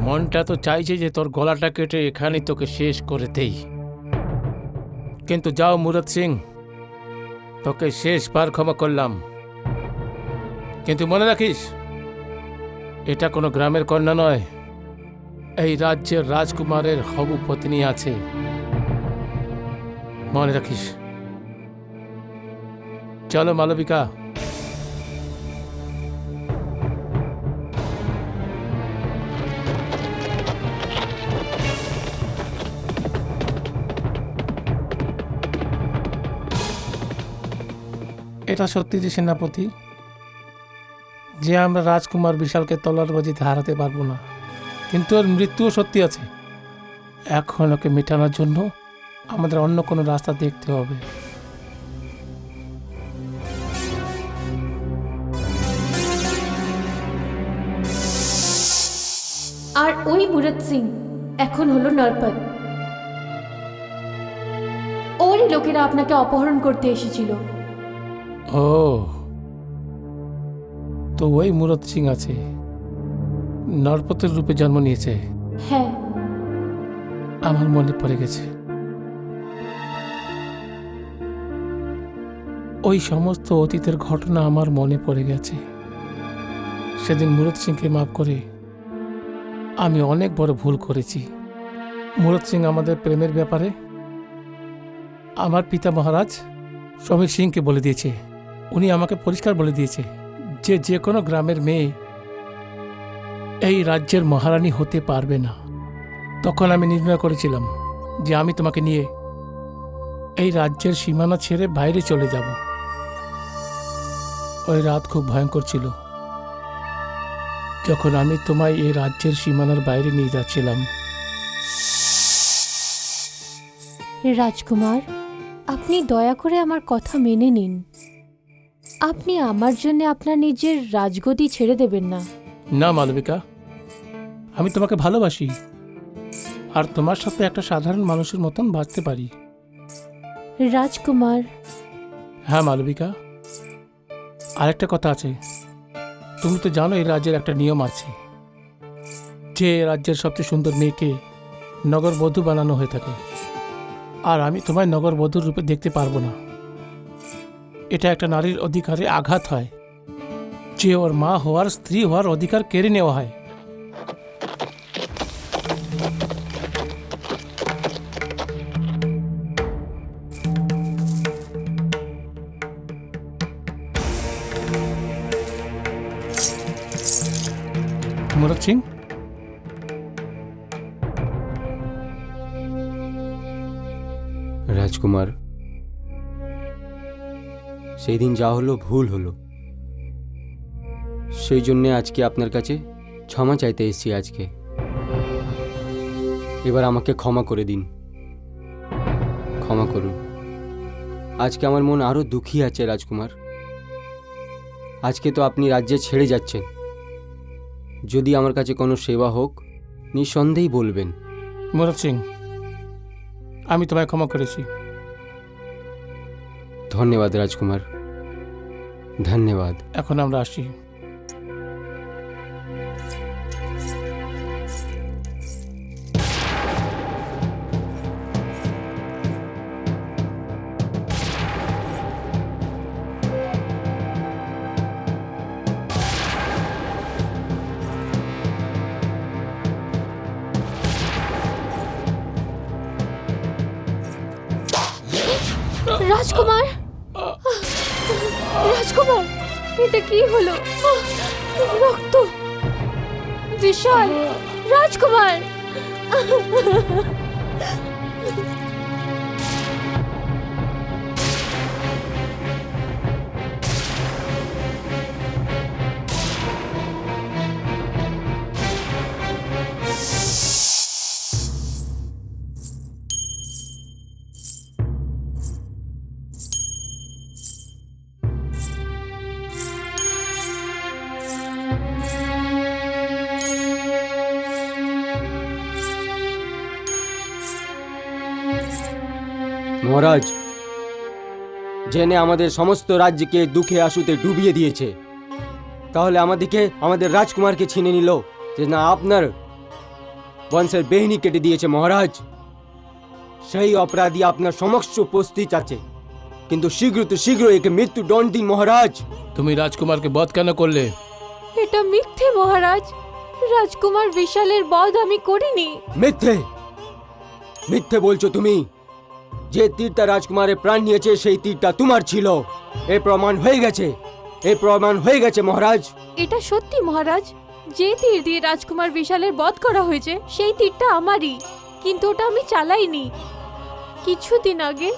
মনটা তো চাইছে যে তোর গলাটা কেটে এখানে তোকে শেষ করে দেই, কিন্তু যাও মুরত সিং, তোকে শেষবার ক্ষমা করলাম। কিন্তু মনে রাখিস, এটা কোনো গ্রামের কন্যা নয়, এই রাজ্যের রাজকুমারের হবু পত্নী আছে, মনে রাখিস। চলো মালবিকা। এটা সত্যি যে সেনাপতি, যে আমরা রাজকুমার বিশালকে তলোয়ারবাজিতে হারাতে পারবো না, কিন্তু ওর মৃত্যুও সত্যি আছে। এখন ওকে মেটানোর জন্য আমাদের অন্য কোনো রাস্তা দেখতে হবে। আর ওই মুরত সিং এখন হলো নরপত। ওরই লোকেরা আপনাকে অপহরণ করতে এসেছিল। ও, তো ওই মুরত সিং আছে, নরপতের রূপে জন্ম নিয়েছে। হ্যাঁ, আমার মনে পড়ে গেছে। ওই সমস্ত অতীতের ঘটনা আমার মনে পড়ে গেছে। সেদিন মুরত সিংকে মাফ করে আমি অনেক বড় ভুল করেছি। মুরত সিং আমাদের প্রেমের ব্যাপারে আমার পিতা মহারাজ সমীর সিংকে বলে দিয়েছে। উনি আমাকে পরিষ্কার বলে দিয়েছে যে যে কোনো গ্রামের মেয়ে এই রাজ্যের মহারানী হতে পারবে না। তখন আমি নির্ণয় করেছিলাম যে আমি তোমাকে নিয়ে এই রাজ্যের সীমানা ছেড়ে বাইরে চলে যাব। ওই রাত খুব ভয়ঙ্কর ছিল, যখন আমি তোমায় এই রাজ্যের সীমানার বাইরে নিয়ে যাচ্ছিলাম। রাজকুমার, আপনি দয়া করে আমার কথা মেনে নিন। আপনি আমার জন্য আপনার নিজের রাজগদি ছেড়ে দেবেন না। না মালবিকা, আমি তোমাকে ভালোবাসি, আর তোমার সাথে একটা সাধারণ মানুষের মতন বাঁচতে পারি। রাজকুমার। হ্যাঁ মালবিকা, আরেকটা কথা আছে। তুমি তো জানো এই রাজ্যের একটা নিয়ম আছে যে রাজ্যের সবচেয়ে সুন্দর মেয়েকে নগরবধূ বানানো হয়ে থাকে, আর আমি তোমায় নগরবধূর রূপে দেখতে পারবো না। এটা একটা নারীর অধিকারে আঘাত হয়, যে ওর মা হওয়ার, স্ত্রী হওয়ার অধিকার কেড়ে নেওয়া হয়। মুরত সিং, রাজকুমার, সেই দিন যা হলো ভুল হলো, সেই জন্যে আজকে আপনার কাছে ক্ষমা চাইতে এসেছি আজকে। এবার আমাকে ক্ষমা করে দিন, ক্ষমা করুন। আজকে আমার মন আরও দুঃখী আছে রাজকুমার। আজকে তো আপনি রাজ্যে ছেড়ে যাচ্ছেন। যদি আমার কাছে কোনো সেবা হোক, নিঃসন্দেহেই বলবেন। মুরত সিং, আমি তোমায় ক্ষমা করেছি। ধন্যবাদ রাজকুমার, ধন্যবাদ। এখন আমরা আসি। রাজকুমার, রাজকুমার, এটা কি হলো? রক্ত, বিশাল, রাজকুমার। মহারাজ, জেনে আমাদের সমস্ত রাজ্যকে দুঃখে আশুতে ডুবিয়ে দিয়েছে, তাহলে আমাদেরকে, আমাদের রাজকুমারকে ছিনে নিল যে না আপনার বংশের বেহিনী কেটে দিয়েছে মহারাজ। সেই অপরাধী আপনার সমস্ত উপস্থিত আছে, কিন্তু শীঘ্র একে মৃত্যুদণ্ড দিন মহারাজ। তুমি রাজকুমারকে বধ কেন করলে? এটা মিথ্যে মহারাজ, রাজকুমার বিশালের বধ আমি করিনি। মিথ্যে, মিথ্যে বলছো তুমি। যে তীরটা রাজকুমারের প্রাণ নিয়েছে সেই তীরটা তোমার ছিল, এ প্রমাণ হয়ে গেছে, এ প্রমাণ হয়ে গেছে মহারাজ। এটা সত্যি মহারাজ, যে তীর দিয়ে রাজকুমার বিশালের বধ করা হয়েছে সেই তীরটা আমারই, কিন্তু ওটা আমি চালাইনি। কিছুদিন আগে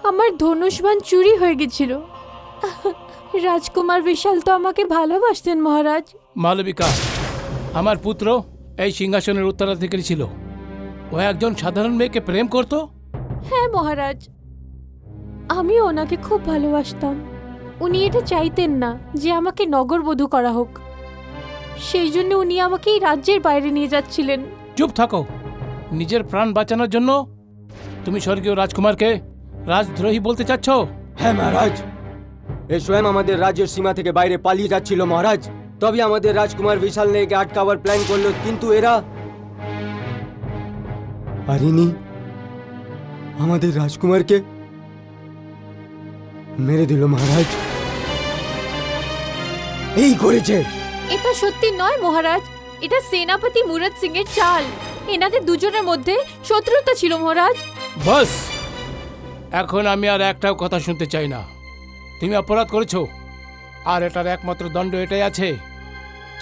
আমার ধনুষবাণ চুরি হয়ে গেছিল। রাজকুমার বিশাল তো আমাকে ভালোবাসতেন মহারাজ। মালবিকা, আমার পুত্র এই সিংহাসনের উত্তরাধিকারী ছিল। ও একজন সাধারণ মেয়েকে প্রেম করত। হ্যাঁ মহারাজ, আমি ওনাকে খুব ভালোবাসতাম। উনি এটা চাইতেন না যে আমাকে নগরবধূ করা হোক, সেই জন্য উনি আমাকে এই রাজ্যের বাইরে নিয়ে যাচ্ছিলেন। চুপ থাকো। নিজের প্রাণ বাঁচানোর জন্য তুমি স্বর্গীয় রাজকুমারকে রাজদ্রোহী বলতে চাচ্ছ? হ্যাঁ মহারাজ, এ স্বয়ং আমাদের রাজ্যের সীমা থেকে বাইরে পালিয়ে যাচ্ছিল মহারাজ। তবে আমাদের রাজকুমার বিশাল একে আটকাবার প্ল্যান করলো, কিন্তু এরা পারিনি। আমাদের রাজকুমারকে মেরে দিল মহারাজ। এই করেছে। এটা সত্যি নয় মহারাজ, এটা সেনাপতি মুরাদ সিং এর চাল। এনাদের দুজনের মধ্যে শত্রুতা ছিল মহারাজ। বাস, এখন আমি আর একটাও কথা শুনতে চাই না। তুমি অপরাধ করেছো, আর এটার একমাত্র দণ্ড এটাই আছে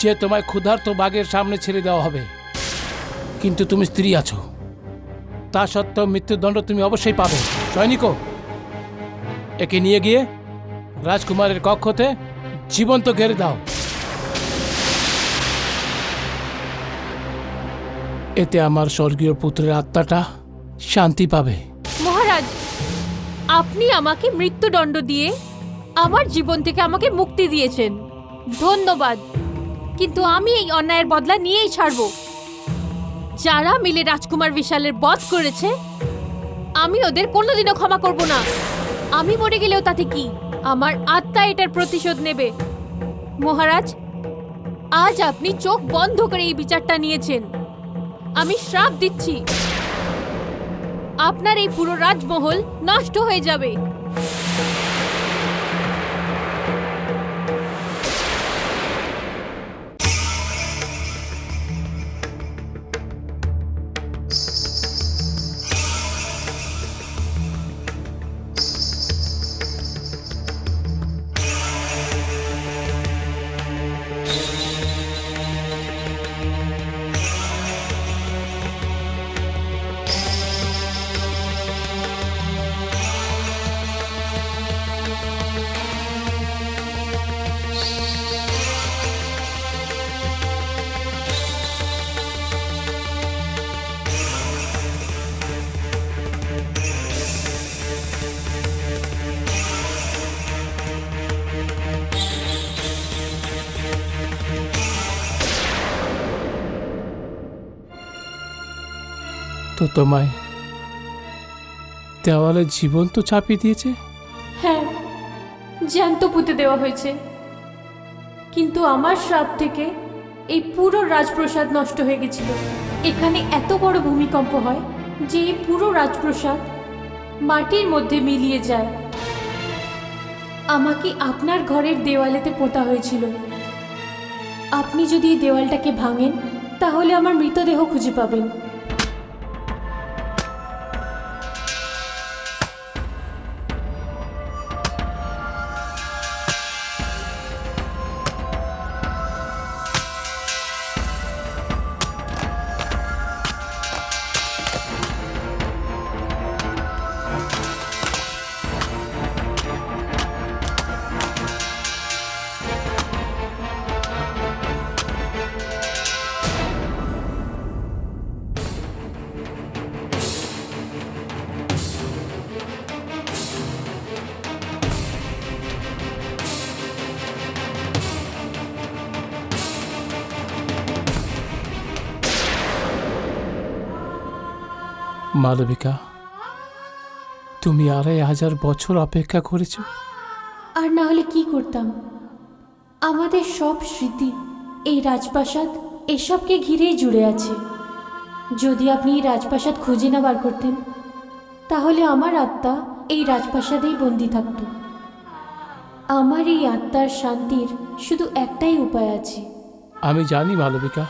যে তোমায় ক্ষুধার্ত বাঘের সামনে ছেড়ে দেওয়া হবে। কিন্তু তুমি স্ত্রী আছো, তা সত্ত্বেও মৃত্যুদণ্ড তুমি অবশ্যই পাবে। সৈনিকো, একে নিয়ে গিয়ে রাজকুমারের কক্ষতে জীবন্ত ঘেরে দাও। এতে আমার স্বর্গীয় পুত্রের আত্মাটা শান্তি পাবে। মহারাজ, আপনি আমাকে মৃত্যুদণ্ড দিয়ে আমার জীবন থেকে আমাকে মুক্তি দিয়েছেন, ধন্যবাদ। কিন্তু আমি এই অন্যায়ের বদলা নিয়েই ছাড়ব। যারা মিলে রাজকুমার বিশালের বধ করেছে, আমি ওদের কোনোদিনও ক্ষমা করব না। আমি মরে গেলেও তাতে কি, আমার আত্মা এটার প্রতিশোধ নেবে। মহারাজ, আজ আপনি চোখ বন্ধ করে এই বিচারটা নিয়েছেন। আমি শ্রাপ দিচ্ছি, আপনার এই পুরো রাজমহল নষ্ট হয়ে যাবে। তো তোমায় দেওয়ালে জীবন তো চাপিয়ে দিয়েছে। হ্যাঁ, জ্যান্ত পুঁতে দেওয়া হয়েছে, কিন্তু আমার শ্রাপ থেকে এই পুরো রাজপ্রাসাদ নষ্ট হয়ে গেছিল। এখানে এত বড় ভূমিকম্প হয় যে এই পুরো রাজপ্রাসাদ মাটির মধ্যে মিলিয়ে যায়। আমাকে আপনার ঘরের দেওয়ালেতে পোতা হয়েছিল। আপনি যদি এই দেওয়ালটাকে ভাঙেন তাহলে আমার মৃতদেহ খুঁজে পাবেন। মালবিকা, তুমি 2500 বছর অপেক্ষা করেছো। আর না হলে কি করতাম? আমাদের সব স্মৃতি, এই রাজপ্রাসাদ, এসবকে ঘিরেই জুড়ে আছে। যদি আপনি এই রাজপ্রাসাদ খুঁজে না বার করতেন তাহলে আমার আত্মা এই রাজপ্রাসাদেই বন্দি থাকত। আমার এই আত্মার শান্তির শুধু একটাই উপায় আছে। আমি জানি মালবিকা,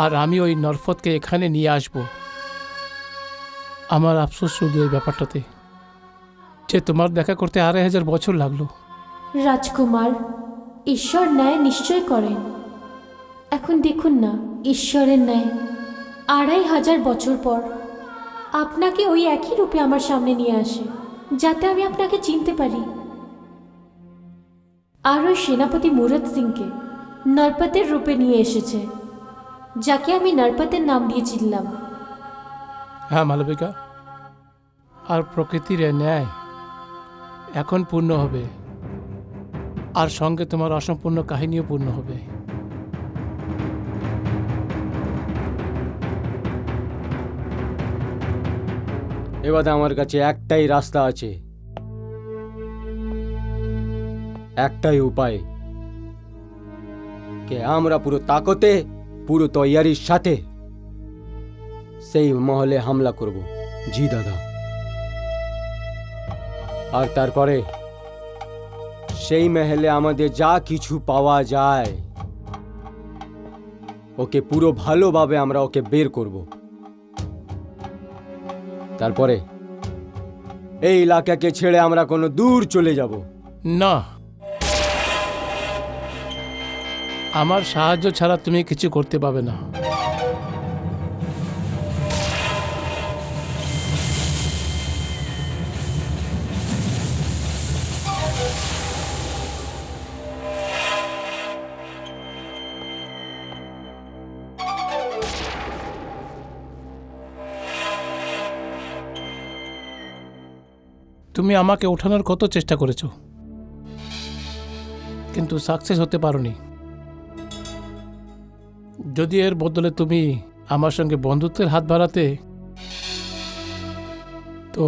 আর আমি ওই নরফতকে এখানে নিয়ে আসব। আমার আফসোস শুধু এই ব্যাপারটাতে যে তোমার দেখা করতে 2500 বছর লাগলো। রাজকুমার, ঈশ্বর ন্যায় নিশ্চয় করেন। এখন দেখুন না, ঈশ্বরের ন্যায় 2500 বছর পর আপনাকে ওই একই রূপে আমার সামনে নিয়ে আসে, যাতে আমি আপনাকে চিনতে পারি। আর ওই সেনাপতি মুরত সিংকে নরপতের রূপে নিয়ে এসেছে, যাকে আমি নরপতের নাম দিয়ে চিনলাম। হ্যাঁ মালবিকা, আর প্রকৃতির এ ন্যায় এখন পূর্ণ হবে, আর সঙ্গে তোমার অসম্পূর্ণ কাহিনীও পূর্ণ হবে। এবার আমার কাছে একটাই রাস্তা আছে, একটাই উপায়, কে আমরা পুরো তাকতে, পুরো তৈয়ারির সাথে সেই মহলে হামলা করব। জি দাদা। আর তারপরে সেই মহলে আমাদের যা কিছু পাওয়া যায় ওকে পুরো ভালোভাবে আমরা ওকে বের করব। তারপরে এই এলাকাকে ছেড়ে আমরা কোনো দূর চলে যাব। না, আমার সাহায্য ছাড়া তুমি কিছু করতে পারবে না। তুমি আমাকে ওঠানোর কত চেষ্টা করেছো, কিন্তু সাকসেস হতে পারোনি। যদি এর বদলে তুমি আমার সঙ্গে বন্ধুত্বের হাত বাড়াতে, তো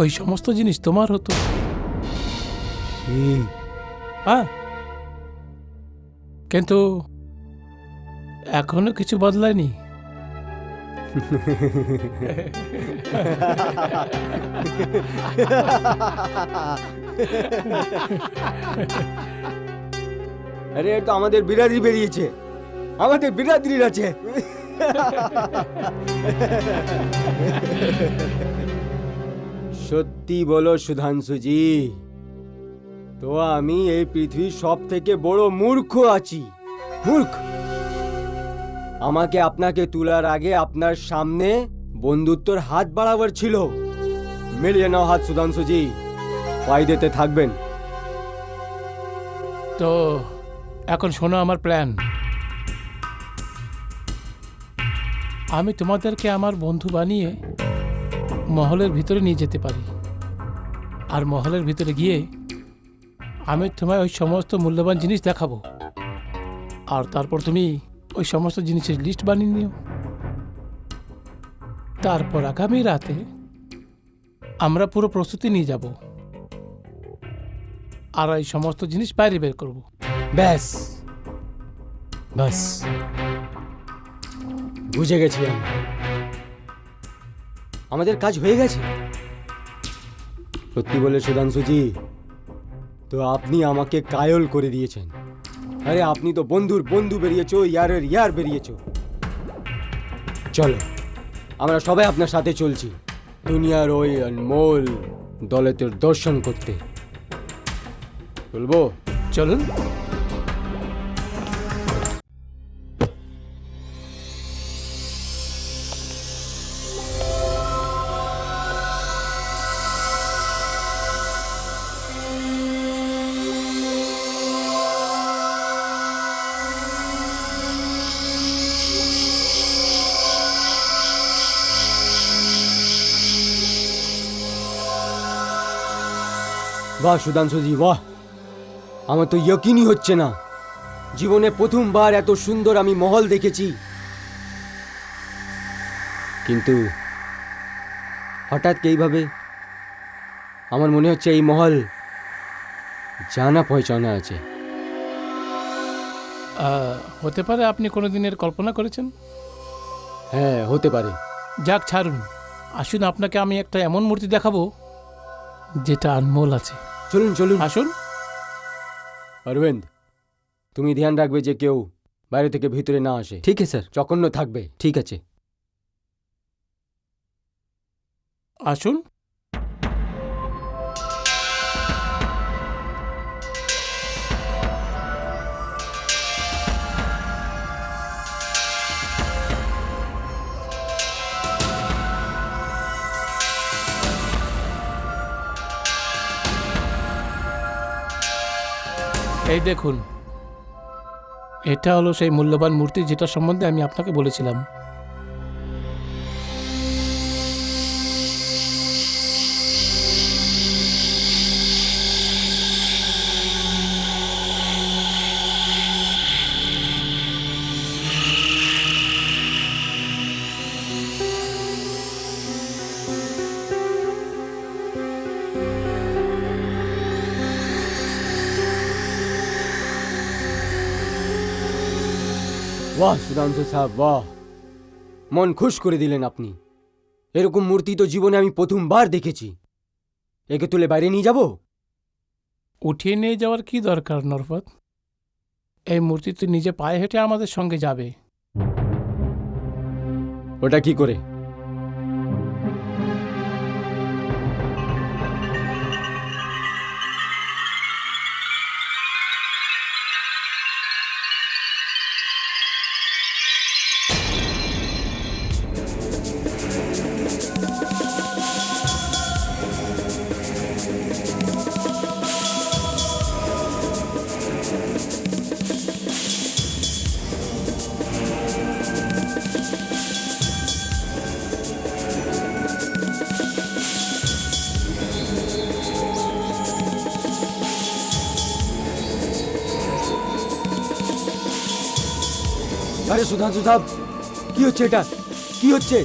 ওই সমস্ত জিনিস তোমার হতো। হ্যাঁ, কিন্তু এখনো কিছু বদলায়নি। আরে এটা তো আমাদের বিরাদি বেরিয়েছে, আমাদের বিরাদির আছে। সত্যি বলো সুধাংশুজি, তো আমি এই পৃথিবীর সব থেকে বড় মূর্খ আছি। মূর্খ। আমাকে আপনাকে তোলার আগে আপনার সামনে বন্ধুত্বর হাত বাড়াবার ছিল। মিলিয়ে নাও হাত সুধাংশুজি, ফায়দাতে থাকবেন। তো এখন শোনো আমার প্ল্যান। আমি তোমাদেরকে আমার বন্ধু বানিয়ে মহলের ভিতরে নিয়ে যেতে পারি, আর মহলের ভিতরে গিয়ে আমি তোমায় ওই সমস্ত মূল্যবান জিনিস দেখাবো, আর তারপর তুমি ওই সমস্ত জিনিসের লিস্ট বানিয়ে নিও। তারপর আগামী রাতে আমরা পুরো প্রস্তুতি নিয়ে যাব আর এই সমস্ত জিনিস বাইরে বের করব। ব্যাস বাস, বুঝে গেছি আমি, আমাদের কাজ হয়ে গেছে। সত্যি বলে সুধাংশুজি, তো আপনি আমাকে কায়ল করে দিয়েছেন। আরে আপনি তো বন্ধুর বন্ধু বেরিয়েছো, ইয়ারের ইয়ার বেরিয়েছো। চলো, আমরা সবাই আপনার সাথে চলছি দুনিয়ার ওই অনমোল দৌলতের দর্শন করতে। বলবো? চলুন। বাহ সুধাংশুজি বাহ, আমার তো ইয়কিনই হচ্ছে না, জীবনে প্রথমবার এত সুন্দর আমি মহল দেখেছি। কিন্তু হঠাৎ এইভাবে আমার মনে হচ্ছে এই মহল জানা পহচানা আছে। হতে পারে আপনি কোনো দিনের কল্পনা করেছেন। হ্যাঁ হতে পারে। যাক ছাড়ুন, আসুন আপনাকে আমি একটা এমন মূর্তি দেখাবো যেটা আনমোল আছে। চলুন চলুন। আসুন। অরবিন্দ, তুমি ধ্যান রাখবে যে কেউ বাইরে থেকে ভিতরে না আসে। ঠিক আছে স্যার, চকন্ন থাকবে। ঠিক আছে। আসুন। এই দেখুন, এটা হলো সেই মূল্যবান মূর্তি যেটা সম্বন্ধে আমি আপনাকে বলেছিলাম। বাহ সুধাংশু সাহেব বাহ, মন খুশ করে দিলেন আপনি। এরকম মূর্তি তো জীবনে আমি প্রথমবার দেখেছি। একে তুলে বাইরে নিয়ে যাব? উঠিয়ে নিয়ে যাওয়ার কি দরকার নরফত? এই মূর্তি তো নিজে পায়ে হেঁটে আমাদের সঙ্গে যাবে। ওটা কি করে? আরে সুধাংশু সাহেব, কি হচ্ছে এটা? কি হচ্ছে?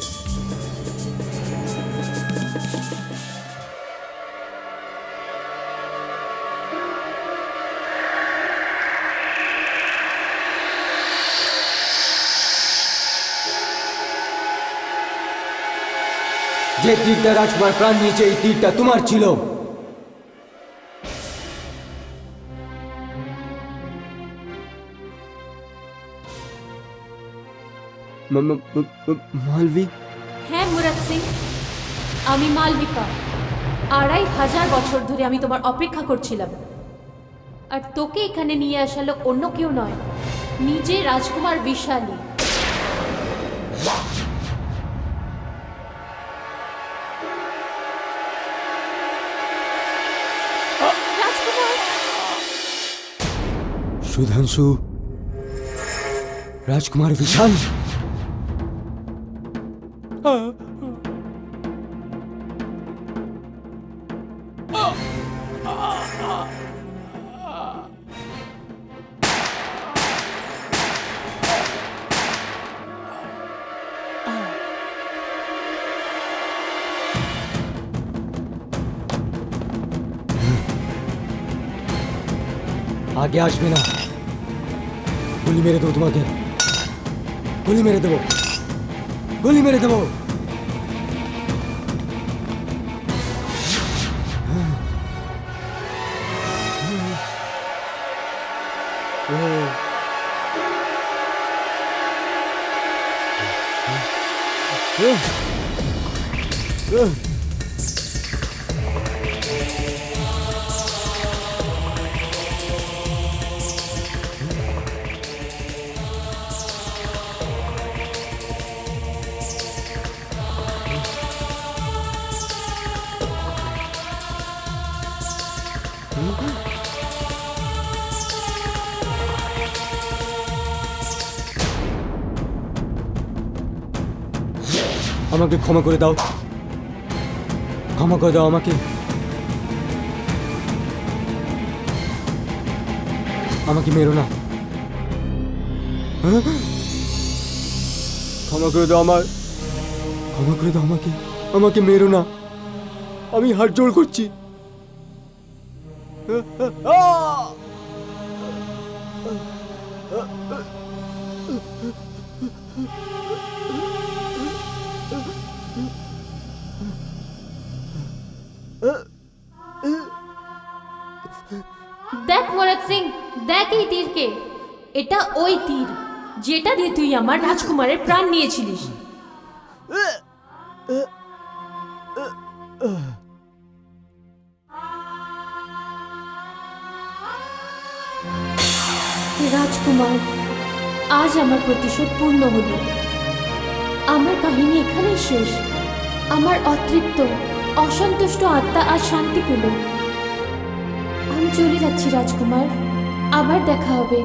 যে তীরটা রাজকুমার প্রাণ নিয়েছে, এই তীরটা তোমার ছিল। মালবী? হ্যাঁ মুরাদ সিং, আমি মালবিকা। 2500 বছর ধরে আমি তোমার অপেক্ষা করছিলাম। আর তোকে এখানে নিয়ে আসা লোক অন্য কেউ নয়, নিজে রাজকুমার বিশালী। রাজকুমার! সুধাংশু, রাজকুমার বিশাল। আগে আসবে না। গুলি মেরে দেবো তোমাকে, গুলি মেরে দেবো, গুলি মেরে দেবো। আমাকে ক্ষমা করে দাও, ক্ষমা করে দাও আমাকে। আমাকে মেরো না, ক্ষমা করে দাও আমার, ক্ষমা করে দাও আমাকে, আমাকে মেরো না, আমি হাত জোড় করছি। দেখ ভরত সিং, দেখ এই তীরকে। এটা ওই তীর যেটা দিয়ে তুই আমার রাজকুমারের প্রাণ নিয়েছিলিস। রাজকুমার, আজ আমার প্রতিশোধ পূর্ণ হলো। আমার কাহিনী এখানেই শেষ। আমার অতৃপ্ত অসন্তুষ্ট আত্মা আজ শান্তি পেল। আমি চলে যাচ্ছি রাজকুমার, আবার দেখা হবে।